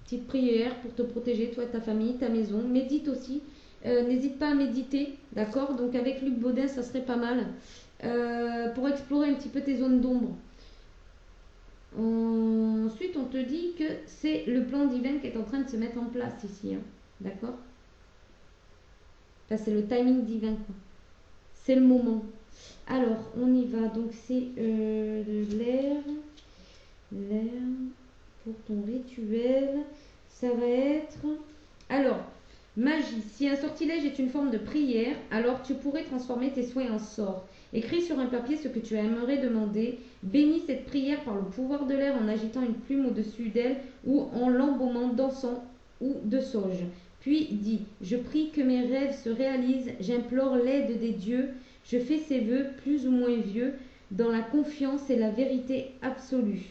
Petite prière pour te protéger, toi, ta famille, ta maison. Médite aussi. N'hésite pas à méditer, d'accord? Donc avec Luc Baudin, ça serait pas mal. Pour explorer un petit peu tes zones d'ombre. Ensuite, on te dit que c'est le plan divin qui est en train de se mettre en place ici, hein. D'accord? Enfin, c'est le timing divin, quoi. C'est le moment. Alors, on y va. Donc, c'est de l'air. L'air pour ton rituel. Ça va être... Alors, magie. Si un sortilège est une forme de prière, alors tu pourrais transformer tes souhaits en sorts. Écris sur un papier ce que tu aimerais demander. Bénis cette prière par le pouvoir de l'air en agitant une plume au-dessus d'elle ou en l'embaumant d'encens ou de sauge. Puis dis, je prie que mes rêves se réalisent, j'implore l'aide des dieux, je fais ces vœux plus ou moins vieux, dans la confiance et la vérité absolue.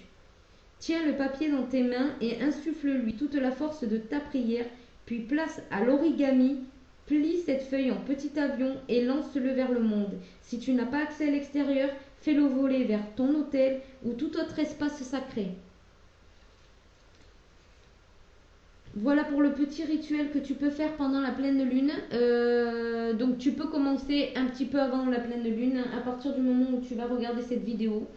Tiens le papier dans tes mains et insuffle-lui toute la force de ta prière, puis place à l'origami, plie cette feuille en petit avion et lance-le vers le monde. Si tu n'as pas accès à l'extérieur, fais-le voler vers ton hôtel ou tout autre espace sacré. Voilà pour le petit rituel que tu peux faire pendant la pleine lune. Donc tu peux commencer un petit peu avant la pleine lune, à partir du moment où tu vas regarder cette vidéo.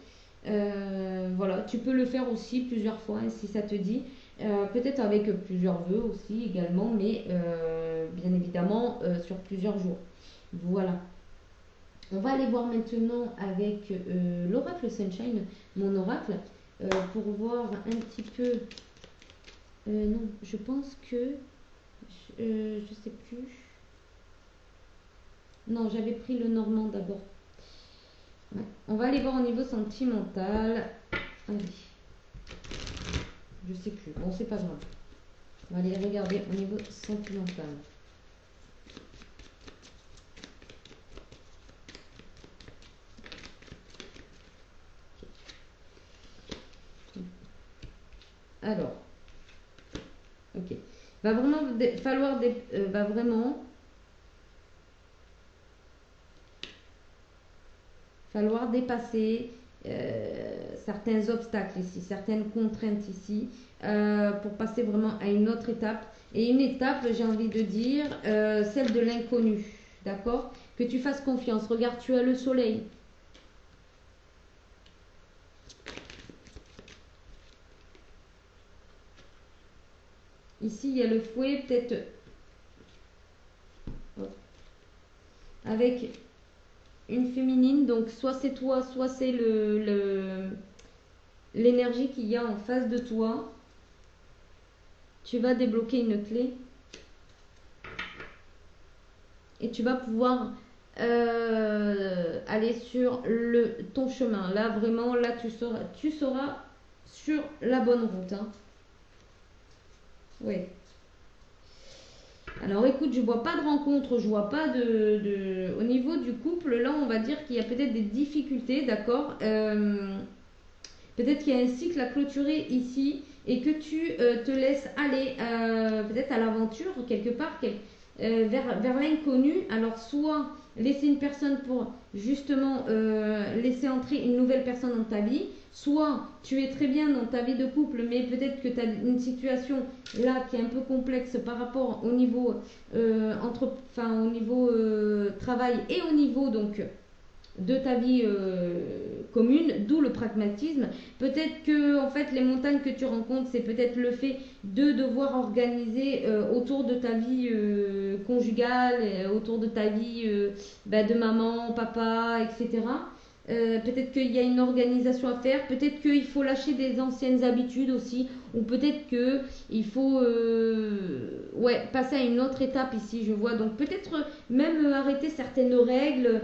Voilà, tu peux le faire aussi plusieurs fois hein, si ça te dit. Peut-être avec plusieurs vœux aussi également, mais bien évidemment sur plusieurs jours. Voilà. On va aller voir maintenant avec l'oracle Sunshine, mon oracle, pour voir un petit peu... non, je pense que... je sais plus. Non, j'avais pris le normand d'abord. Ouais. On va aller voir au niveau sentimental. Allez. Je sais plus. Bon, c'est pas grave. On va aller regarder au niveau sentimental. Alors. Ok. Va vraiment falloir dépasser certains obstacles ici, certaines contraintes ici, pour passer vraiment à une autre étape. Et une étape, j'ai envie de dire, celle de l'inconnu, d'accord? Que tu fasses confiance. Regarde, tu as le soleil. Ici, il y a le fouet, peut-être avec une féminine, donc soit c'est toi, soit c'est l'énergie qu'il y a en face de toi. Tu vas débloquer une clé et tu vas pouvoir aller sur ton chemin. Là, vraiment, là, tu seras sur la bonne route. Hein. Oui. Alors écoute, je vois pas de rencontre, je vois pas au niveau du couple, là on va dire qu'il y a peut-être des difficultés, d'accord. Peut-être qu'il y a un cycle à clôturer ici et que tu te laisses aller peut-être à l'aventure quelque part vers l'inconnu. Alors soit laisser une personne pour justement laisser entrer une nouvelle personne dans ta vie, soit tu es très bien dans ta vie de couple mais peut-être que tu as une situation là qui est un peu complexe par rapport au niveau au niveau travail et au niveau donc de ta vie commune, d'où le pragmatisme. Peut-être que en fait les montagnes que tu rencontres, c'est peut-être le fait de devoir organiser autour de ta vie conjugale, autour de ta vie de maman, papa, etc. Peut-être qu'il y a une organisation à faire, peut-être qu'il faut lâcher des anciennes habitudes aussi, ou peut-être qu'il faut passer à une autre étape ici, je vois. Donc peut-être même arrêter certaines règles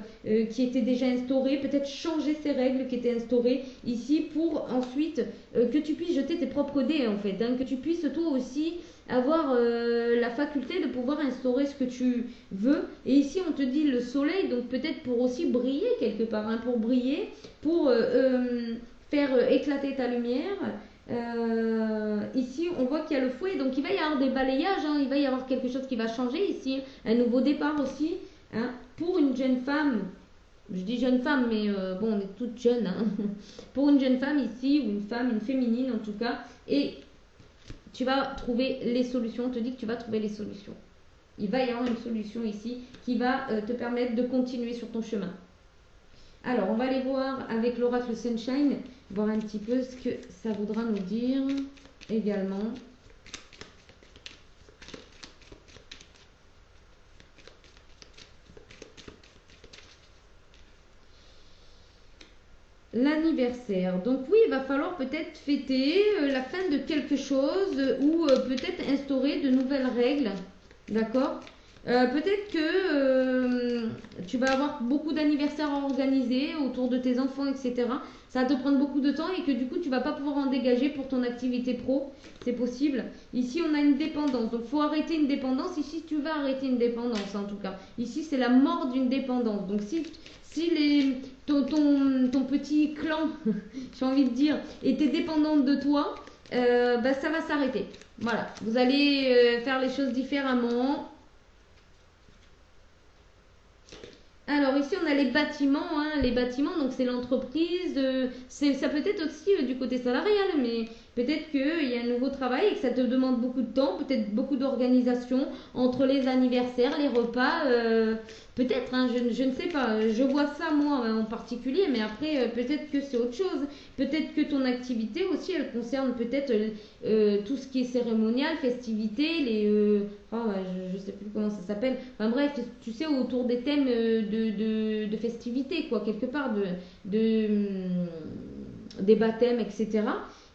qui étaient déjà instaurées, peut-être changer ces règles qui étaient instaurées ici pour ensuite que tu puisses jeter tes propres dés en fait, hein, que tu puisses toi aussi avoir la faculté de pouvoir instaurer ce que tu veux. Et ici on te dit le soleil, donc peut-être pour aussi briller quelque part, hein, pour briller, pour faire éclater ta lumière. Ici on voit qu'il y a le fouet, donc il va y avoir des balayages, hein, il va y avoir quelque chose qui va changer ici, un nouveau départ aussi, hein, pour une jeune femme Je dis jeune femme, mais bon, on est toutes jeunes, hein. Pour une jeune femme ici, ou une femme, une féminine en tout cas, et tu vas trouver les solutions. On te dit que tu vas trouver les solutions. Il va y avoir une solution ici qui va te permettre de continuer sur ton chemin. Alors, on va aller voir avec l'oracle Sunshine, voir un petit peu ce que ça voudra nous dire également. L'anniversaire. Donc oui, il va falloir peut-être fêter la fin de quelque chose ou peut-être instaurer de nouvelles règles. D'accord. Peut-être que tu vas avoir beaucoup d'anniversaires à organiser autour de tes enfants, etc. Ça va te prendre beaucoup de temps et que du coup, tu vas pas pouvoir en dégager pour ton activité pro. C'est possible. Ici, on a une dépendance. Donc, il faut arrêter une dépendance. Ici, tu vas arrêter une dépendance, en tout cas. Ici, c'est la mort d'une dépendance. Donc, si ton petit clan, j'ai envie de dire, était dépendante de toi, bah, ça va s'arrêter. Voilà. Vous allez faire les choses différemment. Alors ici on a les bâtiments, hein, les bâtiments donc c'est l'entreprise, ça peut être aussi du côté salarial, mais peut-être qu'il y a un nouveau travail et que ça te demande beaucoup de temps, peut-être beaucoup d'organisation entre les anniversaires, les repas, peut-être, hein, je ne sais pas, je vois ça moi en particulier, mais après peut-être que c'est autre chose, peut-être que ton activité aussi elle concerne peut-être tout ce qui est cérémonial, festivités, je sais plus comment ça s'appelle, enfin bref, tu sais autour des thèmes de festivités, quoi, quelque part, des baptêmes, etc.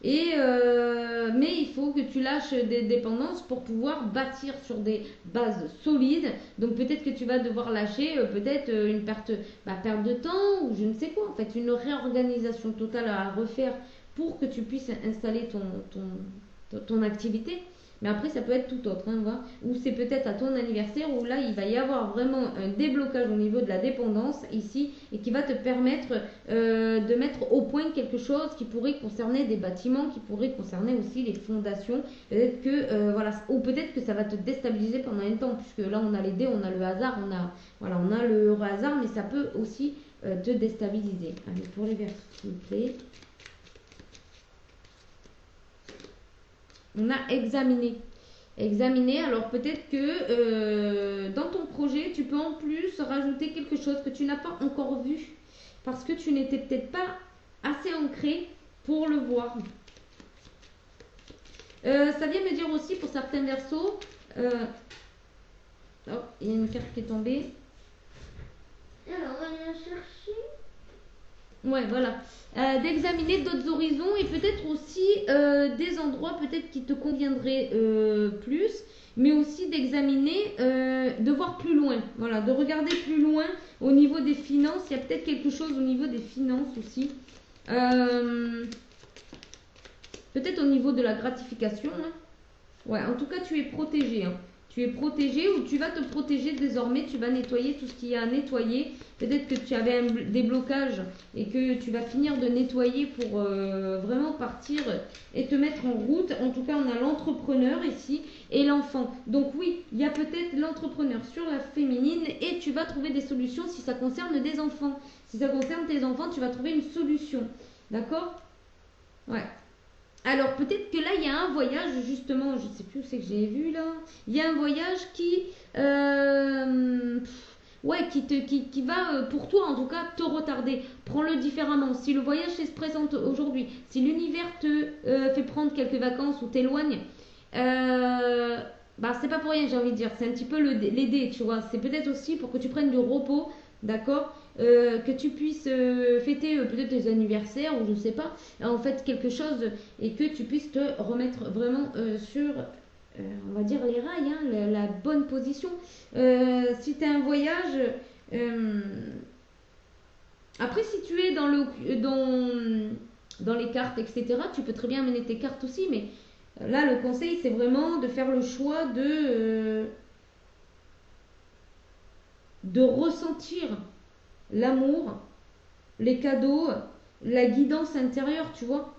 Mais il faut que tu lâches des dépendances pour pouvoir bâtir sur des bases solides. Donc peut-être que tu vas devoir lâcher peut-être une perte de temps ou je ne sais quoi. En fait, une réorganisation totale à refaire pour que tu puisses installer ton activité. Mais après, ça peut être tout autre, hein, ou c'est peut-être à ton anniversaire où là, il va y avoir vraiment un déblocage au niveau de la dépendance ici et qui va te permettre de mettre au point quelque chose qui pourrait concerner des bâtiments, qui pourrait concerner aussi les fondations. Peut-être que, ou peut-être que ça va te déstabiliser pendant un temps, puisque là, on a les dés, on a le hasard, on a le hasard, mais ça peut aussi te déstabiliser. Allez, pour les versos, s'il vous plaît. On a examiné. Examiner, alors peut-être que dans ton projet, tu peux en plus rajouter quelque chose que tu n'as pas encore vu parce que tu n'étais peut-être pas assez ancré pour le voir. Ça vient me dire aussi pour certains versos, oh, il y a une carte qui est tombée. Alors, on va aller la chercher. Ouais, voilà. D'examiner d'autres horizons et peut-être aussi des endroits peut-être qui te conviendraient plus, mais aussi d'examiner, de voir plus loin. Voilà, de regarder plus loin au niveau des finances. Il y a peut-être quelque chose au niveau des finances aussi. Peut-être au niveau de la gratification. Hein. Ouais, en tout cas, tu es protégé. Hein. Tu es protégé ou tu vas te protéger désormais. Tu vas nettoyer tout ce qu'il y a à nettoyer. Peut-être que tu avais des blocages et que tu vas finir de nettoyer pour vraiment partir et te mettre en route. En tout cas, on a l'entrepreneur ici et l'enfant. Donc oui, il y a peut-être l'entrepreneur sur la féminine et tu vas trouver des solutions si ça concerne des enfants. Si ça concerne tes enfants, tu vas trouver une solution. D'accord ? Ouais. Alors peut-être que là il y a un voyage justement, je ne sais plus où c'est que j'ai vu là. Il y a un voyage qui qui va pour toi en tout cas te retarder. Prends-le différemment. Si le voyage se présente aujourd'hui, si l'univers te fait prendre quelques vacances ou t'éloigne, c'est pas pour rien j'ai envie de dire. C'est un petit peu l'aider, tu vois. C'est peut-être aussi pour que tu prennes du repos, d'accord. Que tu puisses fêter peut-être tes anniversaires ou je sais pas, en fait quelque chose et que tu puisses te remettre vraiment sur, on va dire les rails, hein, la bonne position. Si tu as un voyage, après si tu es dans les cartes, etc., tu peux très bien amener tes cartes aussi, mais là le conseil c'est vraiment de faire le choix de ressentir l'amour, les cadeaux, la guidance intérieure, tu vois.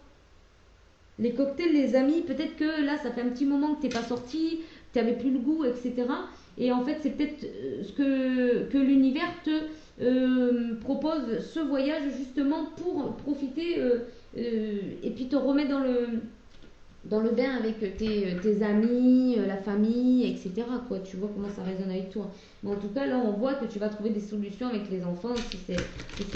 Les cocktails, les amis, peut-être que là, ça fait un petit moment que t'es pas sorti, que t'avais plus le goût, etc. Et en fait, c'est peut-être ce que l'univers te propose, ce voyage justement pour profiter et puis te remettre dans le bain avec tes amis, la famille, etc. Quoi. Tu vois comment ça résonne avec toi. Mais en tout cas, là, on voit que tu vas trouver des solutions avec les enfants, si c'est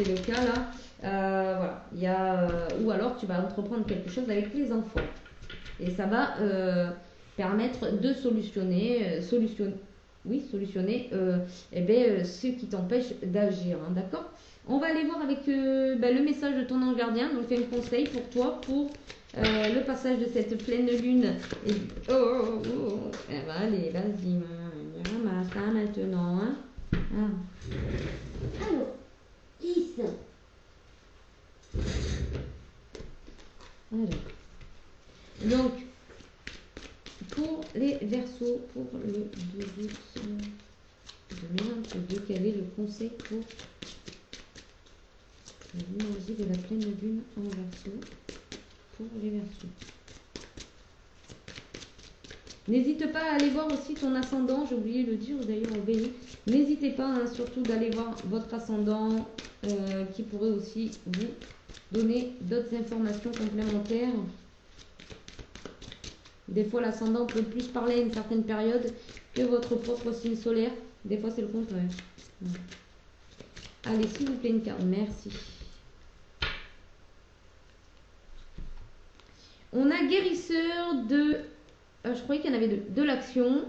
le cas là. Voilà. Ou alors, tu vas entreprendre quelque chose avec les enfants. Et ça va permettre de solutionner ce qui t'empêche d'agir. Hein, d'accord. On va aller voir avec le message de ton ange gardien. Donc, c'est un conseil pour toi, pour le passage de cette pleine lune. Et... allez, vas-y, ramasse ça maintenant. Hein. Ah. Alors, 10. Alors. Donc, pour les Verseaux, pour le 2 août 2022, quel est le conseil pour l'énergie de la pleine lune en Verseau pour les Verseaux? N'hésite pas à aller voir aussi ton ascendant, j'ai oublié de le dire d'ailleurs au Béni. N'hésitez pas hein, surtout d'aller voir votre ascendant qui pourrait aussi vous donner d'autres informations complémentaires. Des fois l'ascendant peut plus parler à une certaine période que votre propre signe solaire. Des fois c'est le contraire. Ouais. Allez, s'il vous plaît, une carte. Merci. On a guérisseur de... je croyais qu'il y en avait deux. De l'action.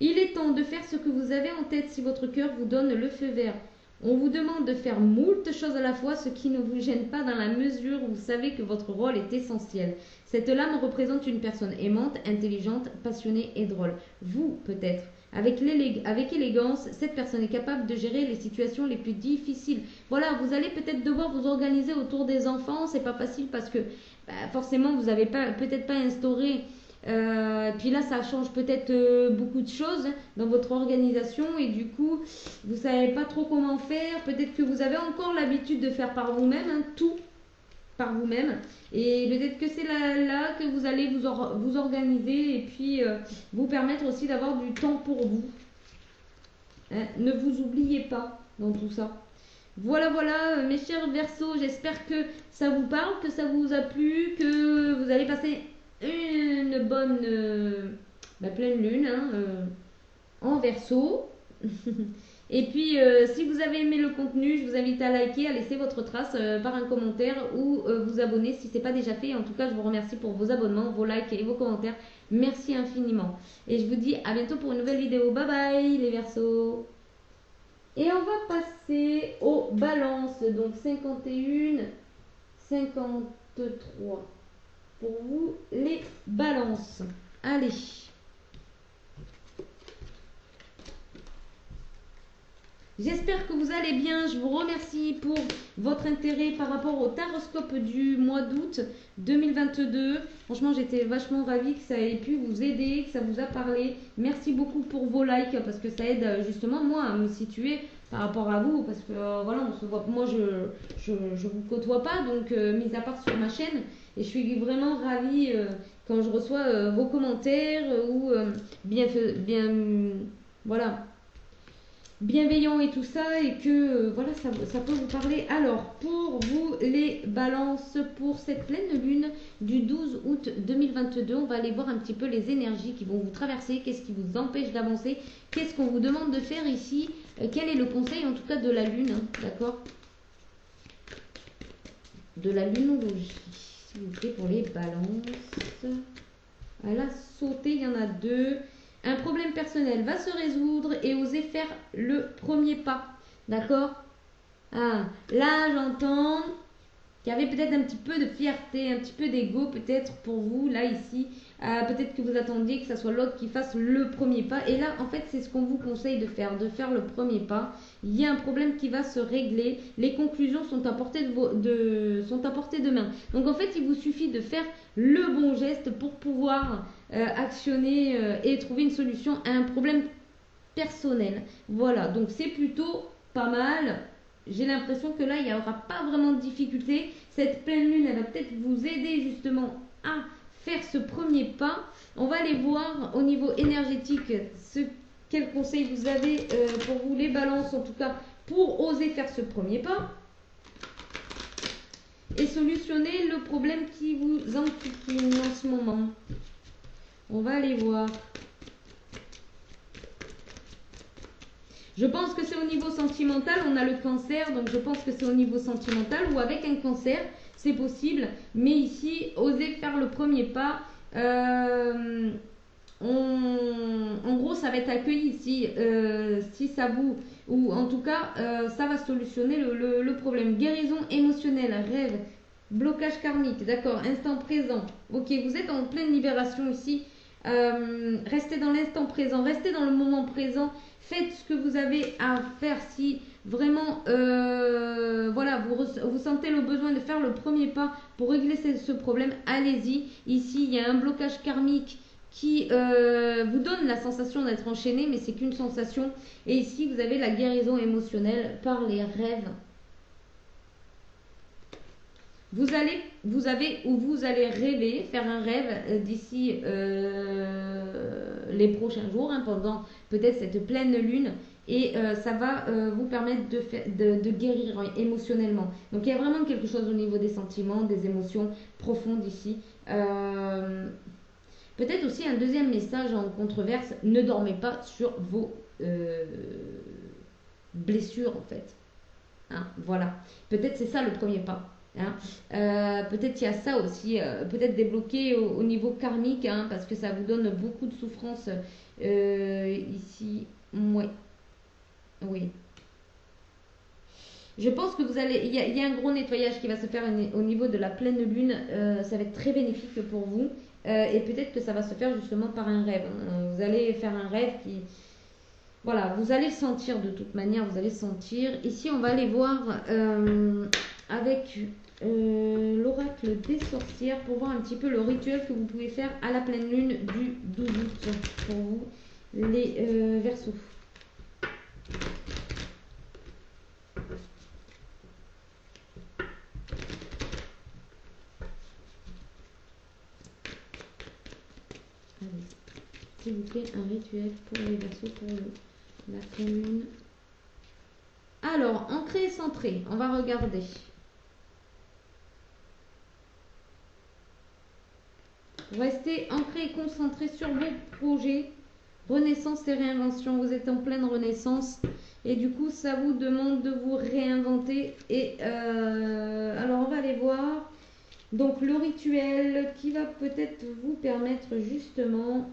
Il est temps de faire ce que vous avez en tête si votre cœur vous donne le feu vert. On vous demande de faire moult choses à la fois, ce qui ne vous gêne pas dans la mesure où vous savez que votre rôle est essentiel. Cette lame représente une personne aimante, intelligente, passionnée et drôle. Vous, peut-être. Avec élégance, cette personne est capable de gérer les situations les plus difficiles. Voilà, vous allez peut-être devoir vous organiser autour des enfants. C'est pas facile parce que forcément, vous n'avez peut-être pas instauré... puis là, ça change peut-être beaucoup de choses dans votre organisation et du coup, vous savez pas trop comment faire. Peut-être que vous avez encore l'habitude de faire par vous-même, hein, tout par vous-même. Et peut-être que c'est là que vous allez vous organiser et puis vous permettre aussi d'avoir du temps pour vous. Hein, ne vous oubliez pas dans tout ça. Voilà, mes chers Verseaux, j'espère que ça vous parle, que ça vous a plu, que vous allez passer une bonne pleine lune hein, en Verseau. Et puis si vous avez aimé le contenu, je vous invite à liker, à laisser votre trace par un commentaire ou vous abonner si ce n'est pas déjà fait. En tout cas, je vous remercie pour vos abonnements, vos likes et vos commentaires. Merci infiniment. Et je vous dis à bientôt pour une nouvelle vidéo. Bye bye les Verseaux. Et on va passer aux balances. Donc 51, 53. Pour vous, les balances. Allez. J'espère que vous allez bien. Je vous remercie pour votre intérêt par rapport au taroscope du mois d'août 2022. Franchement, j'étais vachement ravie que ça ait pu vous aider, que ça vous a parlé. Merci beaucoup pour vos likes parce que ça aide justement moi à me situer par rapport à vous parce que voilà, on se voit. Moi, je vous côtoie pas donc mis à part sur ma chaîne et je suis vraiment ravie quand je reçois vos commentaires ou voilà. Bienveillant et tout ça et que voilà ça peut vous parler. Alors pour vous les balances pour cette pleine lune du 12 août 2022, on va aller voir un petit peu les énergies qui vont vous traverser, qu'est-ce qui vous empêche d'avancer, qu'est-ce qu'on vous demande de faire ici, quel est le conseil en tout cas de la lune, hein, d'accord, de la lunologie s'il vous plaît pour les balances. Elle a sauté, il y en a deux. Un problème personnel va se résoudre et oser faire le premier pas. D'accord? Ah, là, j'entends qu'il y avait peut-être un petit peu de fierté, un petit peu d'ego peut-être pour vous, là, ici. Peut-être que vous attendiez que ce soit l'autre qui fasse le premier pas. Et là, en fait, c'est ce qu'on vous conseille de faire le premier pas. Il y a un problème qui va se régler. Les conclusions sont à portée de main. Donc, en fait, il vous suffit de faire le bon geste pour pouvoir actionner et trouver une solution à un problème personnel. Voilà, donc c'est plutôt pas mal. J'ai l'impression que là, il n'y aura pas vraiment de difficulté. Cette pleine lune, elle va peut-être vous aider justement à faire ce premier pas. On va aller voir au niveau énergétique quels conseils vous avez pour vous, les balances en tout cas, pour oser faire ce premier pas et solutionner le problème qui vous enquiquine en ce moment. On va aller voir. Je pense que c'est au niveau sentimental, on a le cancer, donc je pense que c'est au niveau sentimental ou avec un cancer, c'est possible. Mais ici, oser faire le premier pas, en gros, ça va être accueilli si ça vous, ou en tout cas, ça va solutionner le problème. Guérison émotionnelle, rêve, blocage karmique, d'accord, instant présent. Ok, vous êtes en pleine libération ici. Restez dans l'instant présent, restez dans le moment présent. Faites ce que vous avez à faire. Si vraiment voilà, vous sentez le besoin de faire le premier pas pour régler ce problème, allez-y. Ici, il y a un blocage karmique qui vous donne la sensation d'être enchaîné, mais c'est qu'une sensation. Et ici, vous avez la guérison émotionnelle par les rêves. Vous allez rêver, faire un rêve d'ici les prochains jours, hein, pendant peut-être cette pleine lune, et ça va vous permettre de guérir émotionnellement. Donc il y a vraiment quelque chose au niveau des sentiments, des émotions profondes ici. Peut-être aussi un deuxième message en controverse, ne dormez pas sur vos blessures en fait. Hein, voilà, peut-être c'est ça le premier pas. Hein. Peut-être il y a ça aussi, peut-être débloquer au niveau karmique, hein, parce que ça vous donne beaucoup de souffrance ici. Ouais. Oui. Je pense que il y a un gros nettoyage qui va se faire au niveau de la pleine lune. Ça va être très bénéfique pour vous. Et peut-être que ça va se faire justement par un rêve. Hein. Vous allez faire un rêve qui... Voilà, vous allez le sentir de toute manière, vous allez le sentir. Ici, on va aller voir avec l'oracle des sorcières pour voir un petit peu le rituel que vous pouvez faire à la pleine lune du 12 août pour vous, les Verseaux. Allez, s'il vous plaît, un rituel pour les Verseaux pour la pleine lune. Alors, ancré et centré, on va regarder. Restez ancré et concentré sur vos projets. Renaissance et réinvention. Vous êtes en pleine renaissance. Et du coup, ça vous demande de vous réinventer. Et alors, on va aller voir. Donc, le rituel qui va peut-être vous permettre justement...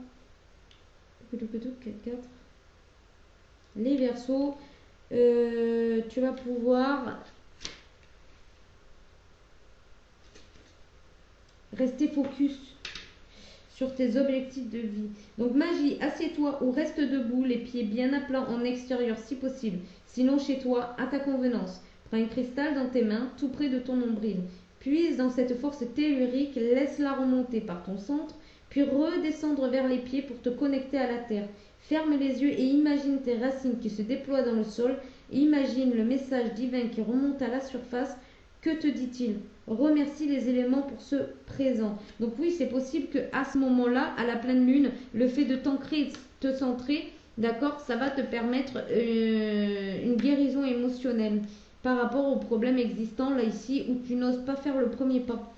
Les Verseaux. Tu vas pouvoir rester focus sur tes objectifs de vie. Donc magie, assieds-toi ou reste debout, les pieds bien à plat en extérieur si possible. Sinon chez toi, à ta convenance. Prends un cristal dans tes mains, tout près de ton nombril. Puise dans cette force tellurique, laisse-la remonter par ton centre, puis redescendre vers les pieds pour te connecter à la terre. Ferme les yeux et imagine tes racines qui se déploient dans le sol. Imagine le message divin qui remonte à la surface. Que te dit-il? Remercie les éléments pour ce présent. Donc oui, c'est possible qu'à ce moment-là, à la pleine lune, le fait de t'ancrer, te centrer, d'accord, ça va te permettre une guérison émotionnelle par rapport aux problèmes existants là ici où tu n'oses pas faire le premier pas.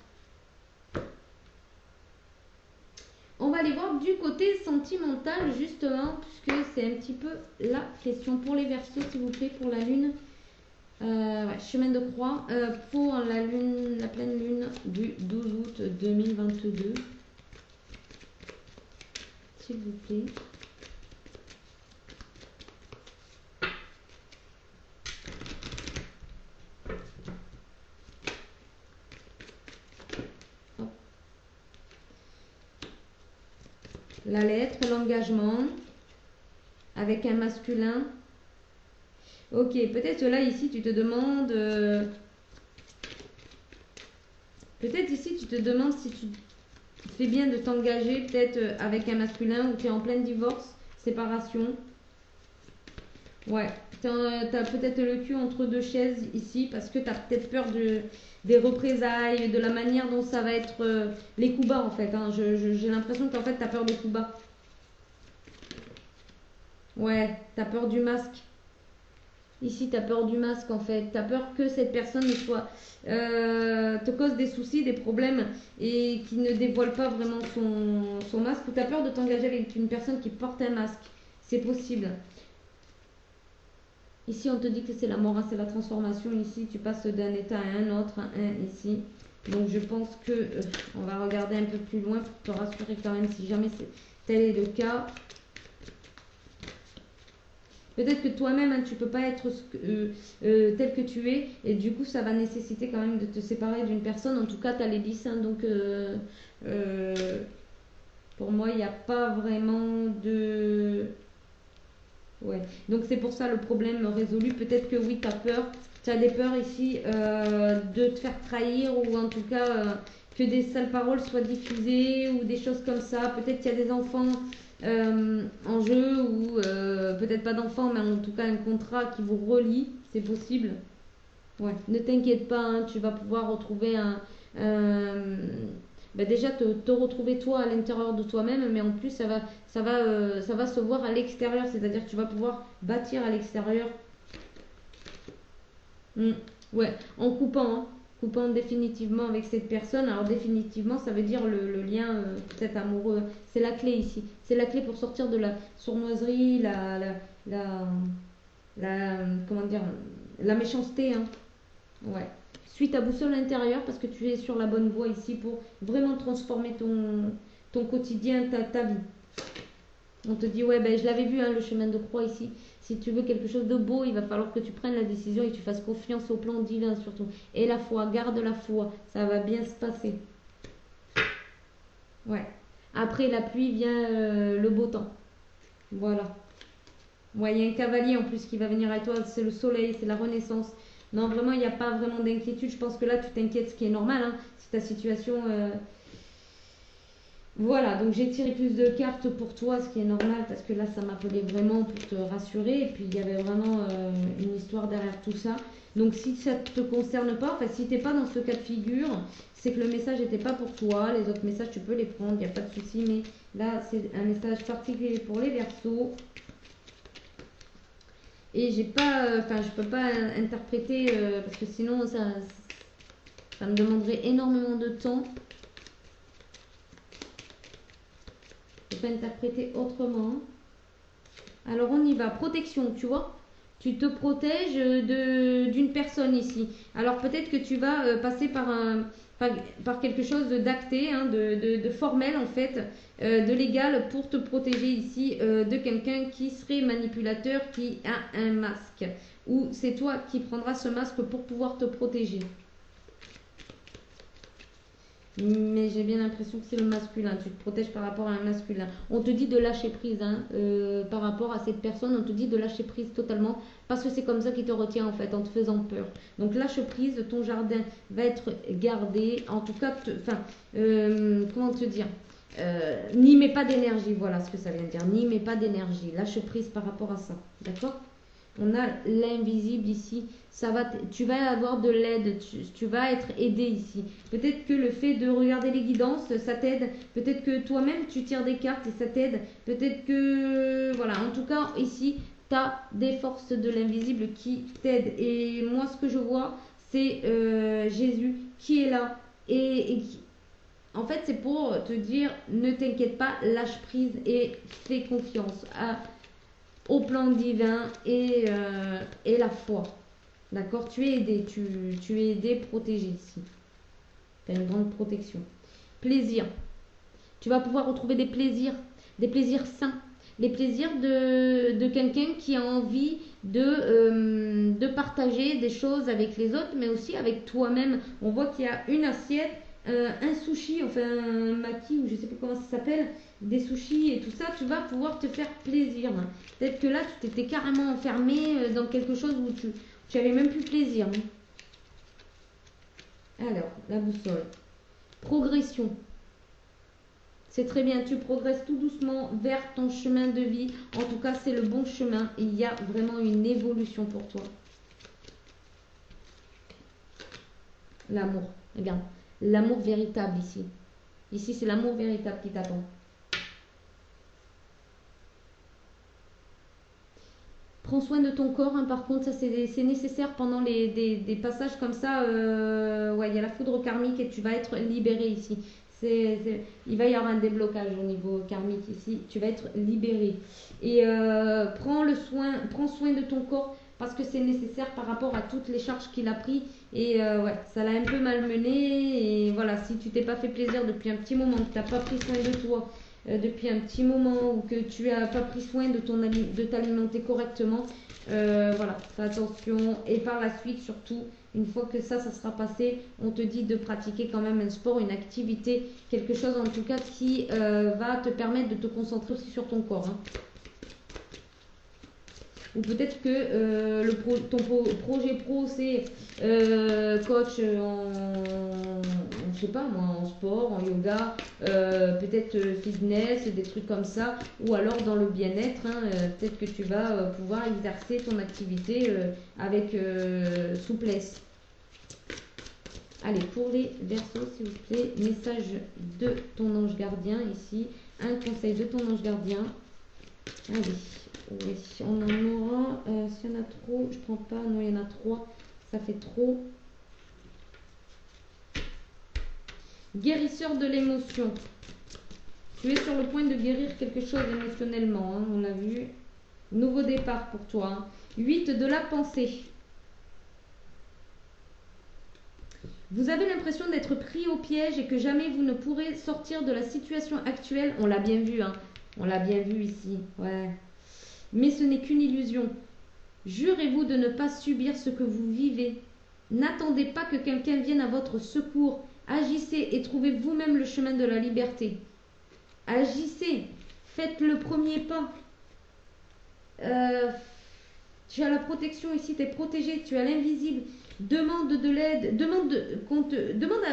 On va aller voir du côté sentimental justement, puisque c'est un petit peu la question pour les Verseaux, s'il vous plaît, pour la lune. Ouais, chemin de croix pour la pleine lune du 12 août 2022. S'il vous plaît. Hop. La lettre, l'engagement avec un masculin. Ok, peut-être là, ici, tu te demandes... peut-être ici, tu te demandes si tu fais bien de t'engager peut-être avec un masculin ou tu es en plein divorce, séparation. Ouais, t'as peut-être le cul entre deux chaises ici parce que t'as peut-être peur des représailles, de la manière dont ça va être les coups bas en fait. Hein. J'ai l'impression qu'en fait t'as peur des coups bas. Ouais, t'as peur du masque. Ici, t'as peur du masque en fait. T'as peur que cette personne te cause des soucis, des problèmes et qui ne dévoile pas vraiment son masque. Ou t'as peur de t'engager avec une personne qui porte un masque. C'est possible. Ici, on te dit que c'est la mort, hein, c'est la transformation. Ici, tu passes d'un état à un autre, ici. Donc, je pense que on va regarder un peu plus loin pour te rassurer quand même si jamais tel est le cas. Peut-être que toi-même, hein, tu peux pas être tel que tu es, et du coup, ça va nécessiter quand même de te séparer d'une personne. En tout cas, tu as l'hélice, hein, donc pour moi, il n'y a pas vraiment de... Ouais, donc c'est pour ça le problème résolu. Peut-être que oui, tu as peur, tu as des peurs ici de te faire trahir, ou en tout cas que des sales paroles soient diffusées, ou des choses comme ça. Peut-être qu'il y a des enfants en jeu, ou peut-être pas d'enfants, mais en tout cas un contrat qui vous relie, c'est possible. Ouais, ne t'inquiète pas, hein, tu vas pouvoir retrouver déjà te retrouver toi à l'intérieur de toi-même, mais en plus ça va se voir à l'extérieur, c'est-à-dire que tu vas pouvoir bâtir à l'extérieur. Mm. Ouais, en coupant, hein, coupant définitivement avec cette personne. Alors définitivement, ça veut dire le lien peut-être amoureux. C'est la clé ici. C'est la clé pour sortir de la sournoiserie, la, comment dire, la méchanceté. Hein. Ouais. Suis ta boussole intérieure parce que tu es sur la bonne voie ici pour vraiment transformer ton quotidien, ta vie. On te dit, ouais, ben, je l'avais vu, hein, le chemin de croix ici. Si tu veux quelque chose de beau, il va falloir que tu prennes la décision et que tu fasses confiance au plan divin surtout. Et la foi, garde la foi, ça va bien se passer. Ouais. Après la pluie vient le beau temps. Voilà. Ouais, il y a un cavalier en plus qui va venir à toi, c'est le soleil, c'est la renaissance. Non, vraiment, il n'y a pas vraiment d'inquiétude. Je pense que là, tu t'inquiètes, ce qui est normal. Hein, si ta situation voilà, donc j'ai tiré plus de cartes pour toi, ce qui est normal parce que là ça m'appelait vraiment pour te rassurer et puis il y avait vraiment une histoire derrière tout ça. Donc si ça ne te concerne pas, enfin si tu n'es pas dans ce cas de figure, c'est que le message n'était pas pour toi. Les autres messages tu peux les prendre, il n'y a pas de souci, mais là c'est un message particulier pour les Verseaux. Et j'ai pas, enfin je peux pas interpréter parce que sinon ça me demanderait énormément de temps. Je peux interpréter autrement. Alors on y va. Protection, tu vois. Tu te protèges d'une personne ici. Alors peut-être que tu vas passer par quelque chose d'acté, hein, de formel en fait, de légal pour te protéger ici de quelqu'un qui serait manipulateur, qui a un masque. Ou c'est toi qui prendras ce masque pour pouvoir te protéger. Mais j'ai bien l'impression que c'est le masculin. Tu te protèges par rapport à un masculin. On te dit de lâcher prise hein, par rapport à cette personne. On te dit de lâcher prise totalement parce que c'est comme ça qui te retient en fait en te faisant peur. Donc lâche prise. Ton jardin va être gardé. En tout cas, comment te dire n'y mets pas d'énergie. Voilà ce que ça vient de dire. N'y mets pas d'énergie. Lâche prise par rapport à ça. D'accord? On a l'invisible ici. Tu vas avoir de l'aide, tu vas être aidé ici. Peut-être que le fait de regarder les guidances, ça t'aide. Peut-être que toi-même, tu tires des cartes et ça t'aide. Peut-être que, voilà, en tout cas, ici, tu as des forces de l'invisible qui t'aident. Et moi, ce que je vois, c'est Jésus qui est là. Et qui, en fait, c'est pour te dire, ne t'inquiète pas, lâche prise et fais confiance au plan divin et la foi. D'accord? Tu es aidé, tu es aidé, protégé ici. Tu as une grande protection. Plaisir. Tu vas pouvoir retrouver des plaisirs sains. Les plaisirs de quelqu'un qui a envie de partager des choses avec les autres, mais aussi avec toi-même. On voit qu'il y a une assiette, un sushi, enfin un maki, ou je ne sais pas comment ça s'appelle, des sushis et tout ça, tu vas pouvoir te faire plaisir. Peut-être que là, tu t'étais carrément enfermé dans quelque chose où tu n'avais même plus plaisir. Alors, la boussole. Progression. C'est très bien, tu progresses tout doucement vers ton chemin de vie. En tout cas, c'est le bon chemin. Il y a vraiment une évolution pour toi. L'amour, regarde. L'amour véritable ici. Ici, c'est l'amour véritable qui t'attend. Prends soin de ton corps, hein, par contre, ça c'est nécessaire pendant des passages comme ça. Ouais, il y a la foudre karmique et tu vas être libéré ici. Il va y avoir un déblocage au niveau karmique ici. Tu vas être libéré. Et prends soin de ton corps parce que c'est nécessaire par rapport à toutes les charges qu'il a pris. Et ouais, ça l'a un peu malmené. Et voilà, si tu t'es pas fait plaisir depuis un petit moment, que tu n'as pas pris soin de toi, depuis un petit moment ou que tu n'as pas pris soin de t'alimenter correctement, voilà, fais attention. Et par la suite, surtout, une fois que ça sera passé, on te dit de pratiquer quand même un sport, une activité, quelque chose en tout cas qui va te permettre de te concentrer aussi sur ton corps. Hein. Ou peut-être que ton projet pro, c'est coach je sais pas moi, en sport, en yoga, peut-être fitness, des trucs comme ça. Ou alors dans le bien-être, hein, peut-être que tu vas pouvoir exercer ton activité avec souplesse. Allez, pour les Verseaux, s'il vous plaît, message de ton ange gardien ici. Un conseil de ton ange gardien. Allez. Oui, on en aura. S'il y en a trop, je prends pas. Non, il y en a 3. Ça fait trop. Guérisseur de l'émotion. Tu es sur le point de guérir quelque chose émotionnellement. Hein, on l'a vu. Nouveau départ pour toi. Hein. 8 de la pensée. Vous avez l'impression d'être pris au piège et que jamais vous ne pourrez sortir de la situation actuelle. On l'a bien vu. Hein. On l'a bien vu ici. Ouais. Mais ce n'est qu'une illusion. Jurez-vous de ne pas subir ce que vous vivez. N'attendez pas que quelqu'un vienne à votre secours. Agissez et trouvez vous-même le chemin de la liberté. Agissez. Faites le premier pas. Tu as la protection ici, tu es protégé, tu as l'invisible. Demande de l'aide, demande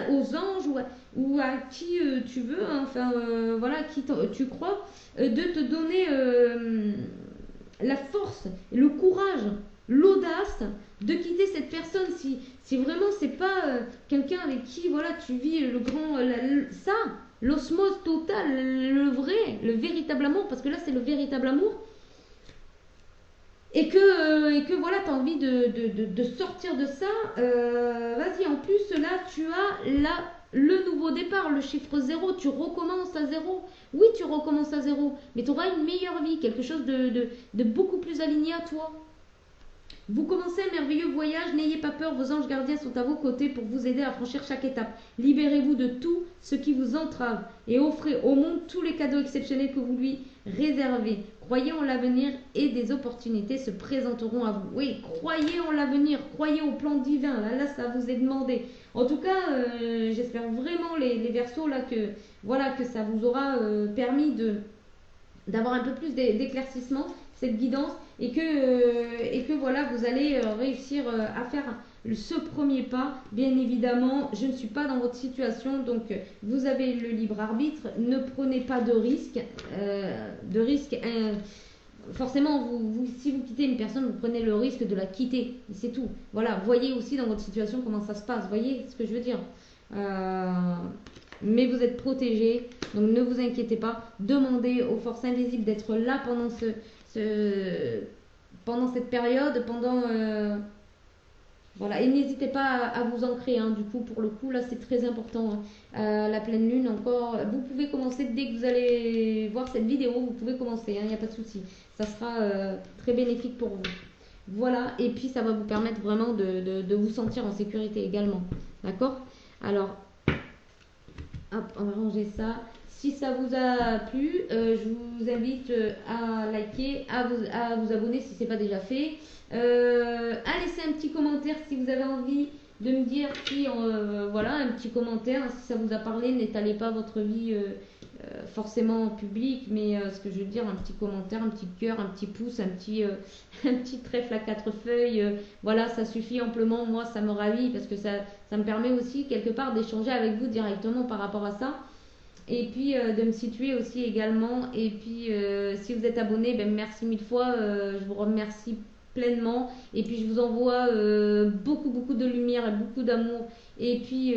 aux anges ou à qui tu veux, hein, enfin voilà, qui tu crois, de te donner la force, le courage, l'audace de quitter cette personne si vraiment c'est pas quelqu'un avec qui voilà tu vis le grand l'osmose totale, le vrai, le véritable amour, parce que là c'est le véritable amour. Et que voilà, tu as envie de sortir de ça, vas-y, en plus là tu as le nouveau départ, le chiffre 0, tu recommences à 0. Oui, tu recommences à 0, mais tu auras une meilleure vie, quelque chose de beaucoup plus aligné à toi. Vous commencez un merveilleux voyage, n'ayez pas peur, vos anges gardiens sont à vos côtés pour vous aider à franchir chaque étape. Libérez-vous de tout ce qui vous entrave et offrez au monde tous les cadeaux exceptionnels que vous lui réservez. Croyez en l'avenir et des opportunités se présenteront à vous. Oui, croyez en l'avenir, croyez au plan divin. Là, ça vous est demandé. En tout cas, j'espère vraiment les Verseaux là que ça vous aura permis d'avoir un peu plus d'éclaircissement, cette guidance, et que voilà, vous allez réussir à faire ce premier pas. Bien évidemment, je ne suis pas dans votre situation, donc vous avez le libre arbitre. Ne prenez pas de risques. Forcément, si vous quittez une personne, vous prenez le risque de la quitter. C'est tout. Voilà, voyez aussi dans votre situation comment ça se passe. Voyez ce que je veux dire. Mais vous êtes protégé, donc ne vous inquiétez pas. Demandez aux forces invisibles d'être là pendant cette période, voilà, et n'hésitez pas à vous ancrer, hein, du coup, pour le coup, là, c'est très important, hein. La pleine lune, encore, vous pouvez commencer dès que vous allez voir cette vidéo, vous pouvez commencer, il n'y a pas de souci. Ça sera très bénéfique pour vous. Voilà, et puis ça va vous permettre vraiment de vous sentir en sécurité également. D'accord? Alors, hop, on va ranger ça. Si ça vous a plu, je vous invite à liker, à vous abonner si ce n'est pas déjà fait. À laisser un petit commentaire si vous avez envie de me dire si, voilà, un petit commentaire, si ça vous a parlé. N'étalez pas votre vie forcément en public, mais ce que je veux dire, un petit commentaire, un petit cœur, un petit pouce, un petit trèfle à 4 feuilles, voilà, ça suffit amplement. Moi, ça me ravit parce que ça me permet aussi quelque part d'échanger avec vous directement par rapport à ça. Et puis de me situer aussi également. Et puis si vous êtes abonné, ben, merci mille fois. Je vous remercie pleinement. Et puis je vous envoie beaucoup de lumière et beaucoup d'amour. Et puis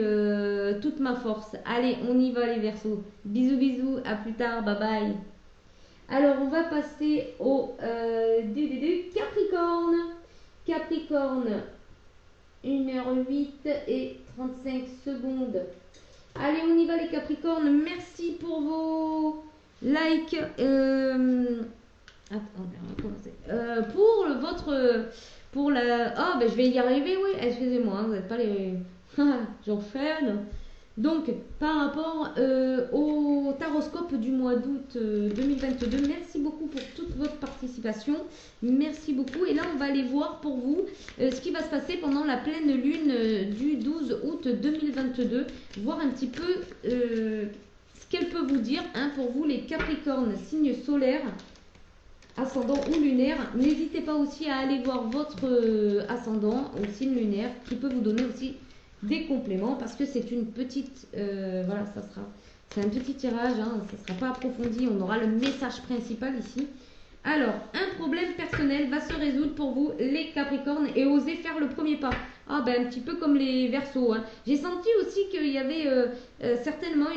toute ma force. Allez, on y va les Verseaux. Bisous, à plus tard, bye bye. Alors on va passer au du Capricorne. Capricorne, 1h08 et 35 secondes. Allez, on y va les Capricornes. Merci pour vos likes. Attendez, on va commencer. Pour votre... Pour la... Ah, ben je vais y arriver, oui. Excusez-moi, vous n'êtes pas les... J'enchaîne. Donc, par rapport au taroscope du mois d'août 2022, merci beaucoup pour toute votre participation. Merci beaucoup. Et là, on va aller voir pour vous ce qui va se passer pendant la pleine lune du 12 août 2022. Voir un petit peu ce qu'elle peut vous dire pour vous, les Capricornes, signe solaire, ascendant ou lunaire. N'hésitez pas aussi à aller voir votre ascendant ou signe lunaire qui peut vous donner aussi des compléments parce que c'est une petite voilà, c'est un petit tirage, ça ne sera pas approfondi, on aura le message principal ici. Alors, un problème personnel va se résoudre pour vous les Capricornes et osez faire le premier pas. Ah ben un petit peu comme les Verseaux. J'ai senti aussi qu'il y avait certainement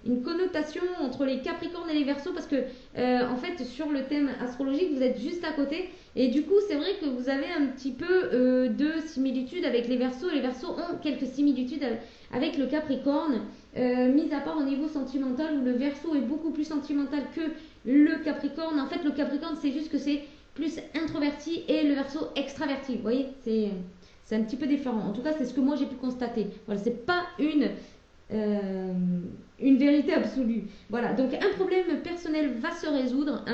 une connotation entre les Capricornes et les Verseaux parce que en fait sur le thème astrologique vous êtes juste à côté et du coup c'est vrai que vous avez un petit peu de similitudes avec les Verseaux. Les Verseaux ont quelques similitudes avec le Capricorne, mis à part au niveau sentimental où le Verseau est beaucoup plus sentimental que le Capricorne. En fait le Capricorne c'est juste que c'est plus introverti et le Verseau extraverti. Vous voyez, c'est un petit peu différent. En tout cas, c'est ce que moi j'ai pu constater. Voilà, c'est pas une vérité absolue. Voilà, donc un problème personnel va se résoudre,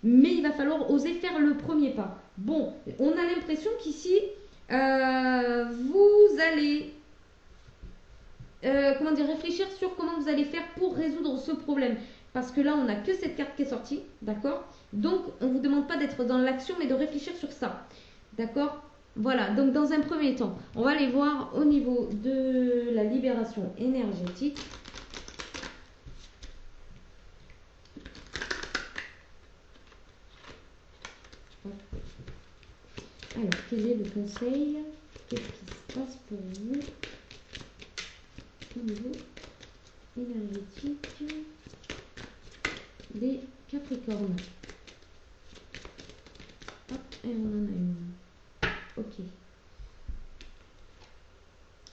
mais il va falloir oser faire le premier pas. Bon, on a l'impression qu'ici, vous allez réfléchir sur comment vous allez faire pour résoudre ce problème. Parce que là, on n'a que cette carte qui est sortie, d'accord? Donc, on ne vous demande pas d'être dans l'action, mais de réfléchir sur ça, d'accord? Voilà, donc dans un premier temps, on va aller voir au niveau de la libération énergétique. Alors, quel est le conseil? Qu'est-ce qui se passe pour vous au niveau énergétique des Capricornes? Hop, et on en a une. Ok.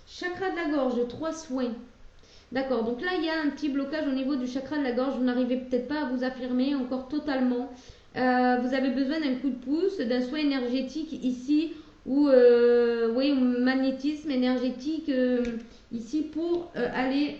Chakra de la gorge, 3 soins. D'accord, donc là il y a un petit blocage au niveau du chakra de la gorge. Vous n'arrivez peut-être pas à vous affirmer encore totalement. Vous avez besoin d'un coup de pouce, d'un soin énergétique ici, ou oui, magnétisme énergétique ici pour aller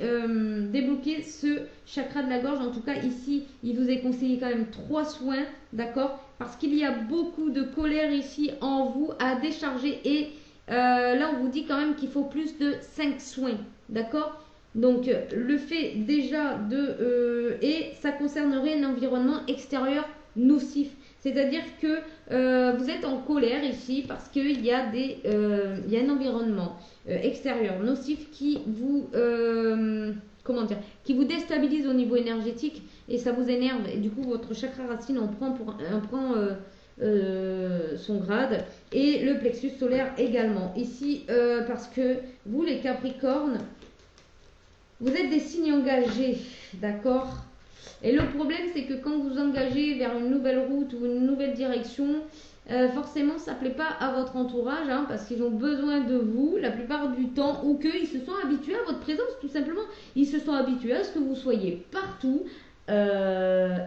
débloquer ce chakra de la gorge. En tout cas ici, il vous est conseillé quand même 3 soins, d'accord? Parce qu'il y a beaucoup de colère ici en vous à décharger et là on vous dit quand même qu'il faut plus de 5 soins, d'accord? Donc le fait déjà de... et ça concernerait un environnement extérieur nocif. C'est-à-dire que vous êtes en colère ici parce qu'il y a il y a un environnement extérieur nocif qui vous... comment dire, qui vous déstabilise au niveau énergétique et ça vous énerve et du coup votre chakra racine en prend son grade et le plexus solaire également ici parce que vous les Capricornes vous êtes des signes engagés, d'accord, et le problème c'est que quand vous engagez vers une nouvelle route ou une nouvelle direction forcément ça ne plaît pas à votre entourage parce qu'ils ont besoin de vous la plupart du temps ou qu'ils se sont habitués à votre présence tout simplement. Ils se sont habitués à ce que vous soyez partout,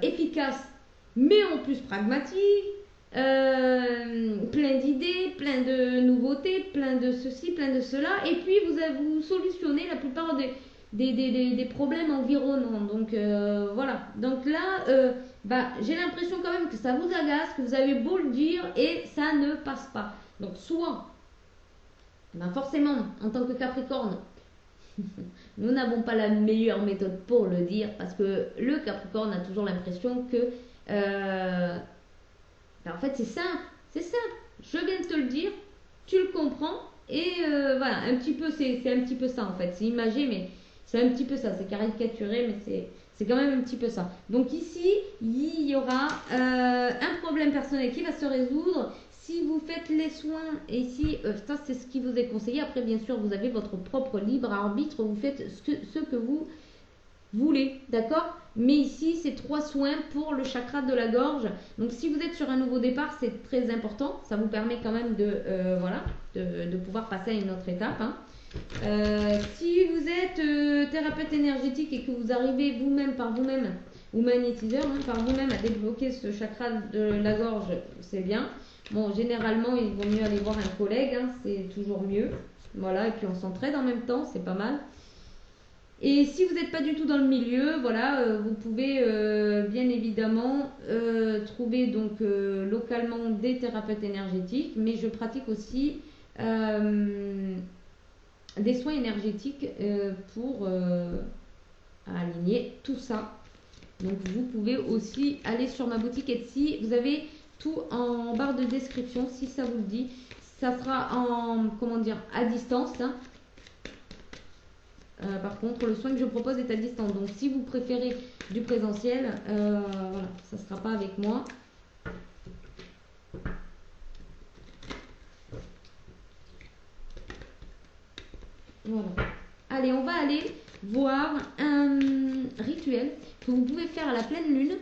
efficace mais en plus pragmatique, plein d'idées, plein de nouveautés, plein de ceci, plein de cela et puis vous solutionnez la plupart des problèmes environnants. Donc voilà, donc là j'ai l'impression quand même que ça vous agace, que vous avez beau le dire et ça ne passe pas. Donc soit forcément en tant que Capricorne nous n'avons pas la meilleure méthode pour le dire parce que le Capricorne a toujours l'impression que en fait c'est simple, je viens de te le dire, tu le comprends et voilà, un petit peu c'est un petit peu ça en fait, c'est imagé mais C'est un petit peu ça, c'est caricaturé, mais c'est quand même un petit peu ça. Donc ici, il y aura un problème personnel qui va se résoudre. Si vous faites les soins, et ici, ça c'est ce qui vous est conseillé. Après, bien sûr, vous avez votre propre libre arbitre, vous faites ce que vous voulez, d'accord? Mais ici, c'est 3 soins pour le chakra de la gorge. Donc si vous êtes sur un nouveau départ, c'est très important. Ça vous permet quand même de pouvoir passer à une autre étape, hein. Si vous êtes thérapeute énergétique et que vous arrivez vous-même par vous-même, ou magnétiseur, hein, par vous-même à débloquer ce chakra de la gorge, c'est bien. Bon, généralement, il vaut mieux aller voir un collègue, hein, c'est toujours mieux. Voilà, et puis on s'entraide en même temps, c'est pas mal. Et si vous n'êtes pas du tout dans le milieu, voilà, vous pouvez bien évidemment trouver donc localement des thérapeutes énergétiques, mais je pratique aussi des soins énergétiques pour aligner tout ça. Donc vous pouvez aussi aller sur ma boutique Etsy, vous avez tout en barre de description si ça vous le dit. Ça sera à distance, hein. Par contre, le soin que je propose est à distance. Donc, si vous préférez du présentiel, voilà, ça ne sera pas avec moi. Voilà. Allez, on va aller voir un rituel que vous pouvez faire à la pleine lune.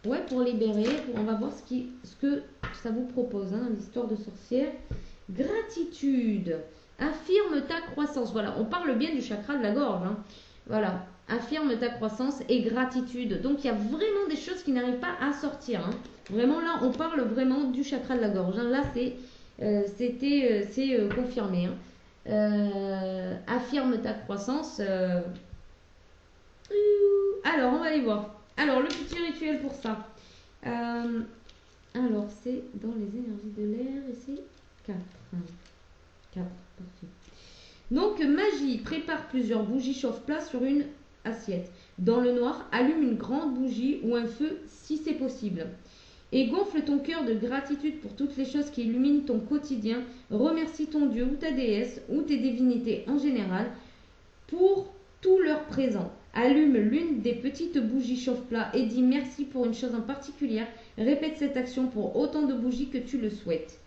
Ouais, pour libérer. On va voir ce que ça vous propose, hein, l'histoire de sorcière. Gratitude. Affirme ta croissance. Voilà, on parle bien du chakra de la gorge, hein. Voilà, affirme ta croissance et gratitude. Donc, il y a vraiment des choses qui n'arrivent pas à sortir, hein. Vraiment, là, on parle vraiment du chakra de la gorge, hein. Là, c'est confirmé, hein. Affirme ta croissance. Alors, on va aller voir. Alors, le petit rituel pour ça. Alors, c'est dans les énergies de l'air et c'est 4. 4, parfait. Donc, magie, prépare plusieurs bougies chauffe-plat sur une assiette. Dans le noir, allume une grande bougie ou un feu si c'est possible. Et gonfle ton cœur de gratitude pour toutes les choses qui illuminent ton quotidien. Remercie ton Dieu ou ta déesse ou tes divinités en général pour tout leur présent. Allume l'une des petites bougies chauffe-plat et dis merci pour une chose en particulier. Répète cette action pour autant de bougies que tu le souhaites.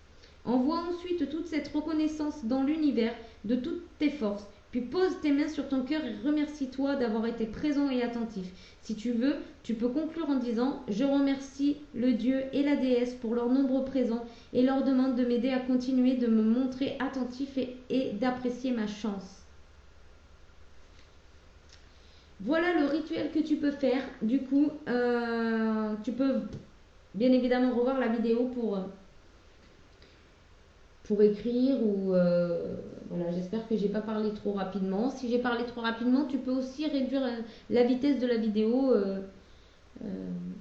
Envoie ensuite toute cette reconnaissance dans l'univers de toutes tes forces. Puis pose tes mains sur ton cœur et remercie-toi d'avoir été présent et attentif. Si tu veux, tu peux conclure en disant « Je remercie le Dieu et la déesse pour leurs nombreux présents et leur demande de m'aider à continuer de me montrer attentif et d'apprécier ma chance. » Voilà le rituel que tu peux faire. Du coup, tu peux bien évidemment revoir la vidéo pour écrire ou voilà, j'espère que j'ai pas parlé trop rapidement. Si j'ai parlé trop rapidement, tu peux aussi réduire la vitesse de la vidéo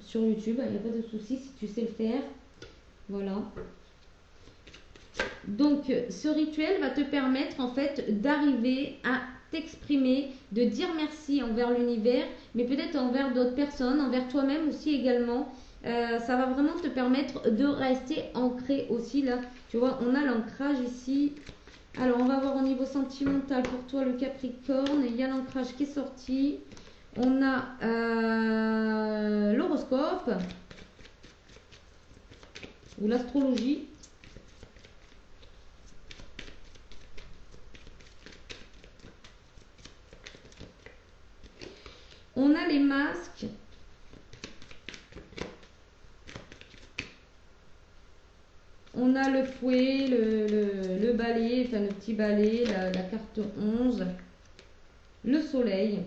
sur YouTube, il n'y a pas de souci si tu sais le faire. Voilà. Donc ce rituel va te permettre en fait d'arriver à t'exprimer, de dire merci envers l'univers, mais peut-être envers d'autres personnes, envers toi-même aussi également. Ça va vraiment te permettre de rester ancré aussi là. Tu vois, on a l'ancrage ici. Alors, on va voir au niveau sentimental pour toi le Capricorne. Il y a l'ancrage qui est sorti. On a l'horoscope ou l'astrologie. On a les masques. On a le fouet, le balai, enfin le petit balai, la carte 11, le soleil.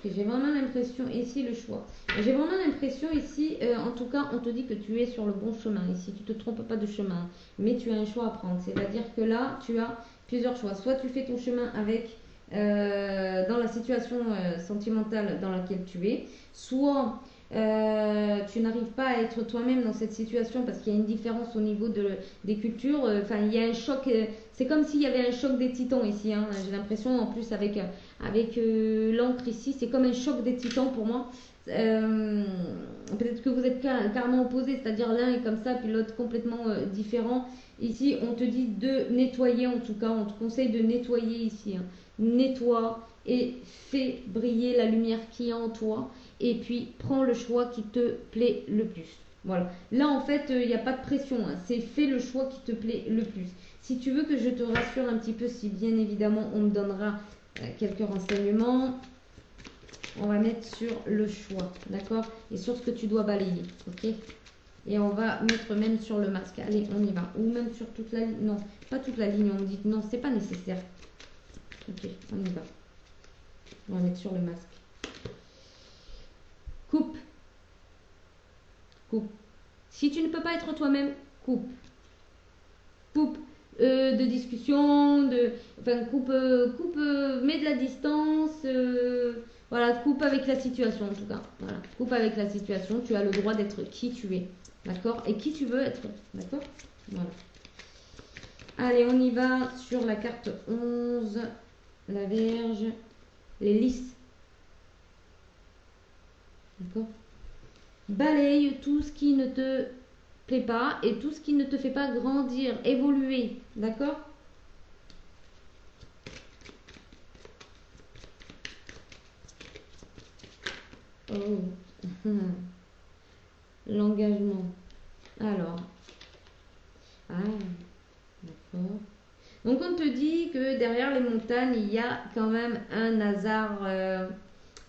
J'ai vraiment l'impression, ici le choix. J'ai vraiment l'impression ici, en tout cas, on te dit que tu es sur le bon chemin ici. Tu ne te trompes pas de chemin, mais tu as un choix à prendre. C'est-à-dire que là, tu as plusieurs choix. Soit tu fais ton chemin avec... dans la situation sentimentale dans laquelle tu es, soit tu n'arrives pas à être toi-même dans cette situation parce qu'il y a une différence au niveau des cultures. Enfin, il y a un choc. C'est comme s'il y avait un choc des titans ici. Hein. J'ai l'impression, en plus, avec l'encre ici, c'est comme un choc des titans pour moi. Peut-être que vous êtes carrément opposés, c'est-à-dire l'un est comme ça, puis l'autre complètement différent. Ici, on te dit de nettoyer, en tout cas, on te conseille de nettoyer ici. Hein. Nettoie et fais briller la lumière qui est en toi. Et puis, prends le choix qui te plaît le plus. Voilà. Là, en fait, il n'y a pas de pression. Hein. C'est fais le choix qui te plaît le plus. Si tu veux que je te rassure un petit peu, si bien évidemment, on me donnera quelques renseignements, on va mettre sur le choix, d'accord? Et sur ce que tu dois balayer, ok? Et on va mettre même sur le masque. Allez, on y va. Ou même sur toute la ligne. Non, pas toute la ligne. On me dit que non, c'est pas nécessaire. Ok, on y va. On va mettre sur le masque. Coupe. Coupe. Si tu ne peux pas être toi-même, coupe. Coupe de discussion, enfin coupe, mets de la distance, voilà, coupe avec la situation en tout cas. Voilà, coupe avec la situation, tu as le droit d'être qui tu es, d'accord? Et qui tu veux être, d'accord? Voilà. Allez, on y va sur la carte 11, la Vierge, les lys. D'accord? Balaye tout ce qui ne te plaît pas et tout ce qui ne te fait pas grandir, évoluer, d'accord? Oh, l'engagement. Alors, ah, d'accord. Donc on te dit que derrière les montagnes, il y a quand même un hasard,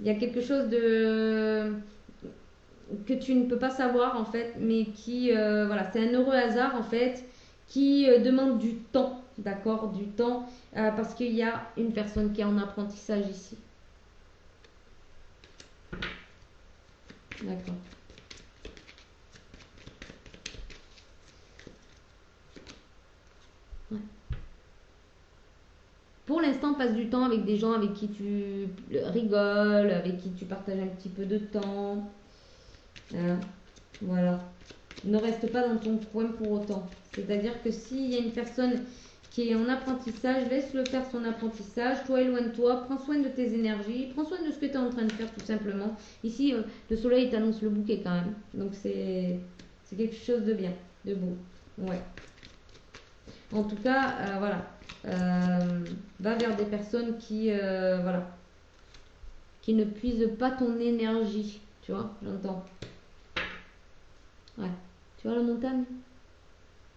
il y a quelque chose de que tu ne peux pas savoir en fait, mais qui, voilà, c'est un heureux hasard en fait, qui demande du temps, d'accord, du temps, parce qu'il y a une personne qui est en apprentissage ici. D'accord. Ouais. Pour l'instant, passe du temps avec des gens avec qui tu rigoles, avec qui tu partages un petit peu de temps. Hein, voilà. Ne reste pas dans ton coin pour autant. C'est-à-dire que s'il y a une personne qui est en apprentissage, laisse-le faire son apprentissage. Toi, éloigne-toi, prends soin de tes énergies, prends soin de ce que tu es en train de faire tout simplement. Ici, le soleil t'annonce le bouquet quand même. Donc c'est quelque chose de bien, de beau. Ouais. En tout cas, voilà. Va vers des personnes qui, voilà, qui ne puisent pas ton énergie. Tu vois, j'entends. Ouais. Tu vois la montagne?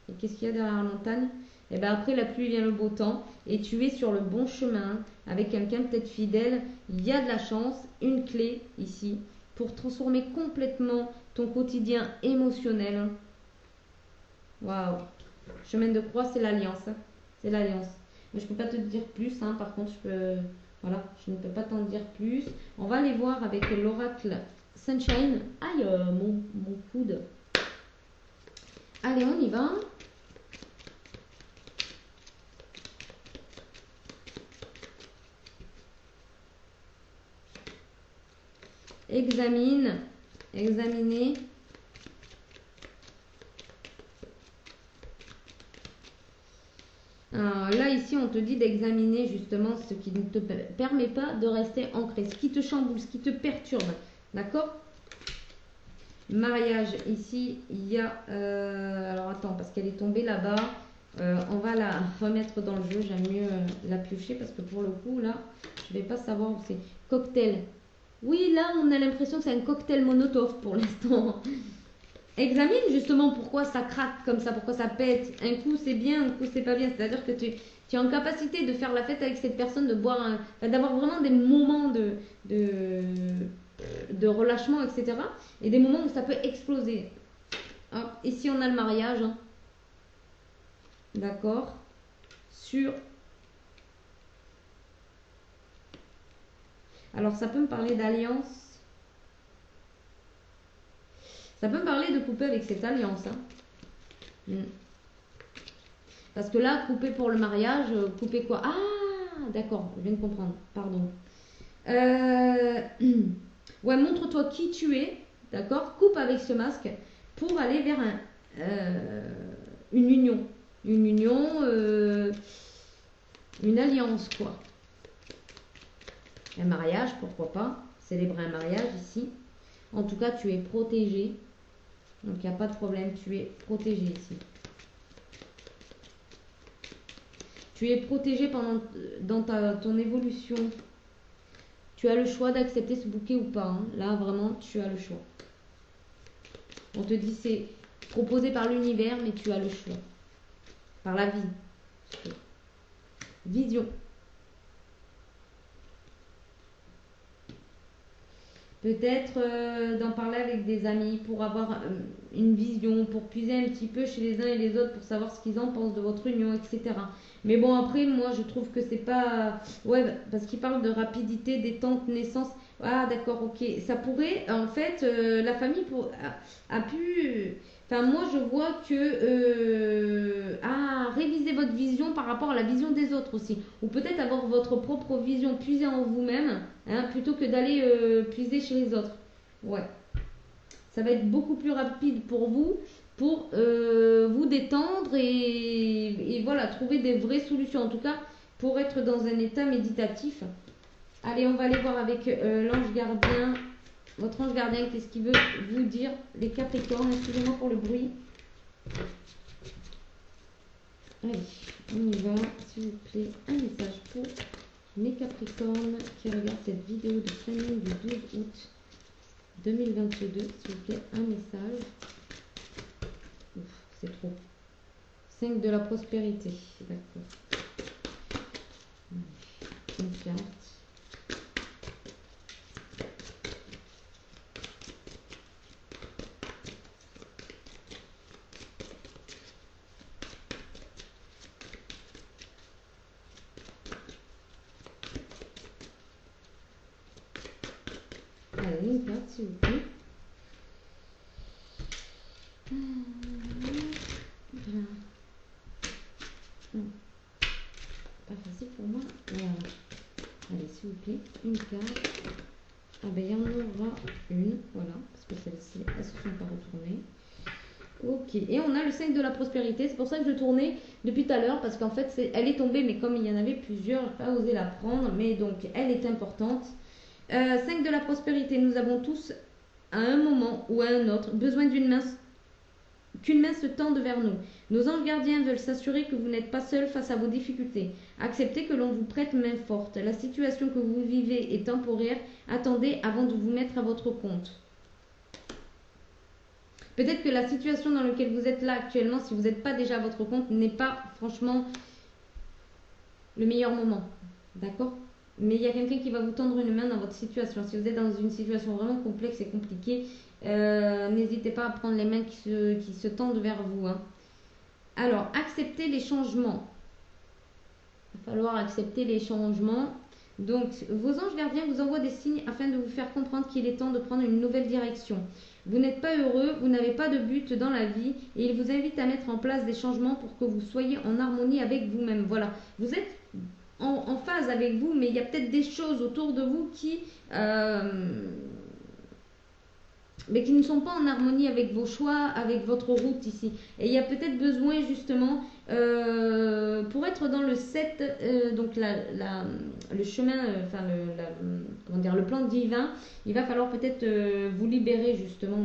Et qu'est-ce qu'il y a derrière la montagne? Et bien après la pluie vient le beau temps et tu es sur le bon chemin avec quelqu'un peut-être fidèle. Il y a de la chance, une clé ici pour transformer complètement ton quotidien émotionnel. Waouh! Chemin de croix, c'est l'alliance. Hein. C'est l'alliance. Mais je ne peux pas te dire plus. Hein. Par contre, voilà, je ne peux pas t'en dire plus. On va aller voir avec l'oracle Sunshine. Aïe, mon coude. Allez, on y va. Examiner. Là, ici, on te dit d'examiner justement ce qui ne te permet pas de rester ancré, ce qui te chamboule, ce qui te perturbe. D'accord? Mariage, ici, il y a... alors, attends, parce qu'elle est tombée là-bas. On va la remettre dans le jeu. J'aime mieux la piocher parce que pour le coup, là, je ne vais pas savoir où c'est. Cocktail. Oui, là, on a l'impression que c'est un cocktail Molotov pour l'instant. Examine justement pourquoi ça craque comme ça, pourquoi ça pète. Un coup c'est bien, un coup c'est pas bien. C'est-à-dire que tu es en capacité de faire la fête avec cette personne, de boire, d'avoir vraiment des moments de relâchement, etc. Et des moments où ça peut exploser. Hop, ici on a le mariage. Hein. D'accord. Sur. Alors ça peut me parler d'alliance. Ça peut me parler de couper avec cette alliance. Hein. Parce que là, couper pour le mariage, couper quoi? Ah, d'accord, je viens de comprendre. Pardon. Ouais, montre-toi qui tu es. d'accord, coupe avec ce masque pour aller vers une union. Une union, une alliance, quoi. Un mariage, pourquoi pas. Célébrer un mariage ici. En tout cas, tu es protégé. Donc, il n'y a pas de problème, tu es protégé ici. Tu es protégé dans ton évolution. Tu as le choix d'accepter ce bouquet ou pas. Hein. Là, vraiment, tu as le choix. On te dit c'est proposé par l'univers, mais tu as le choix. Par la vie. Vision. Peut-être d'en parler avec des amis pour avoir une vision, pour puiser un petit peu chez les uns et les autres pour savoir ce qu'ils en pensent de votre union, etc. Mais bon, après, moi, je trouve que c'est pas... Ouais, parce qu'il parle de rapidité, détente, naissance. Ah, d'accord, ok. Ça pourrait, en fait, la famille a pu... Enfin, moi, je vois que... réviser votre vision par rapport à la vision des autres aussi. Ou peut-être avoir votre propre vision puisée en vous-même, hein, plutôt que d'aller puiser chez les autres. Ouais. Ça va être beaucoup plus rapide pour vous vous détendre et voilà, trouver des vraies solutions. En tout cas, pour être dans un état méditatif. Allez, on va aller voir avec l'ange gardien. Votre ange gardien, qu'est-ce qu'il veut vous dire? Les Capricornes, excusez-moi pour le bruit. Allez, on y va. S'il vous plaît, un message pour mes Capricornes qui regardent cette vidéo de planning du 12 août 2022. S'il vous plaît, un message. Ouf, c'est trop. 5 de la prospérité. D'accord. Une carte. Allez, une carte, s'il vous plaît. Voilà. Pas facile pour moi. Voilà. Allez, s'il vous plaît, une carte. Ah ben, il y en aura une. Voilà, parce que celles-ci, elles ne se sont pas retournées. Ok, et on a le 5 de la prospérité. C'est pour ça que je tournais depuis tout à l'heure, parce qu'en fait, elle est tombée, mais comme il y en avait plusieurs, je n'ai pas osé la prendre, mais donc elle est importante. 5 de la prospérité, nous avons tous, à un moment ou à un autre, besoin qu'une main se tende vers nous. Nos anges gardiens veulent s'assurer que vous n'êtes pas seul face à vos difficultés. Acceptez que l'on vous prête main forte. La situation que vous vivez est temporaire. Attendez avant de vous mettre à votre compte. Peut-être que la situation dans laquelle vous êtes là actuellement, si vous n'êtes pas déjà à votre compte, n'est pas franchement le meilleur moment. D'accord ? Mais il y a quelqu'un qui va vous tendre une main dans votre situation. Si vous êtes dans une situation vraiment complexe et compliquée, n'hésitez pas à prendre les mains qui se tendent vers vous. Hein. Alors, acceptez les changements. Il va falloir accepter les changements. Donc, vos anges gardiens vous envoient des signes afin de vous faire comprendre qu'il est temps de prendre une nouvelle direction. Vous n'êtes pas heureux, vous n'avez pas de but dans la vie et ils vous invitent à mettre en place des changements pour que vous soyez en harmonie avec vous-même. Voilà, vous êtes en phase avec vous, mais il y a peut-être des choses autour de vous mais qui ne sont pas en harmonie avec vos choix, avec votre route ici. Et il y a peut-être besoin justement, pour être dans le 7, donc le chemin, comment dire, le plan divin, il va falloir peut-être vous libérer justement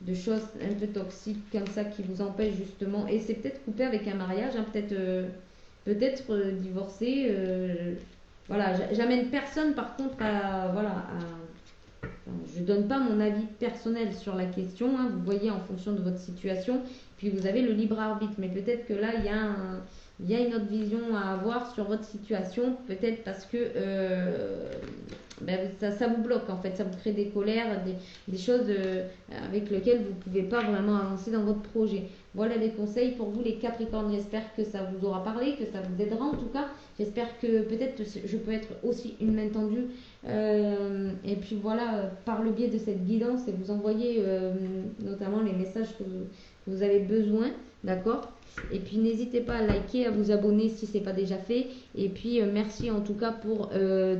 de choses un peu toxiques comme ça qui vous empêchent justement. Et c'est peut-être coupé avec un mariage, hein, peut-être divorcer. Voilà, j'amène personne par contre je ne donne pas mon avis personnel sur la question, hein, vous voyez en fonction de votre situation, puis vous avez le libre arbitre, mais peut-être que là il y a une autre vision à avoir sur votre situation, peut-être parce que ça vous bloque en fait, ça vous crée des colères, des choses avec lesquelles vous ne pouvez pas vraiment avancer dans votre projet. Voilà les conseils pour vous les Capricornes, j'espère que ça vous aura parlé, que ça vous aidera en tout cas, j'espère que peut-être je peux être aussi une main tendue et puis voilà, par le biais de cette guidance et vous envoyer notamment les messages que vous avez besoin, d'accord? Et puis n'hésitez pas à liker, à vous abonner si ce n'est pas déjà fait. Et puis merci en tout cas pour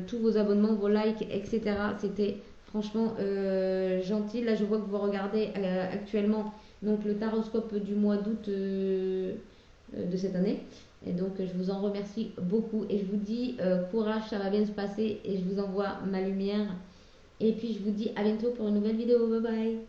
tous vos abonnements, vos likes, etc. C'était Franchement, gentil. Là, je vois que vous regardez actuellement donc, le taroscope du mois d'août de cette année. Et donc, je vous en remercie beaucoup. Et je vous dis courage, ça va bien se passer. Et je vous envoie ma lumière. Et puis, je vous dis à bientôt pour une nouvelle vidéo. Bye bye.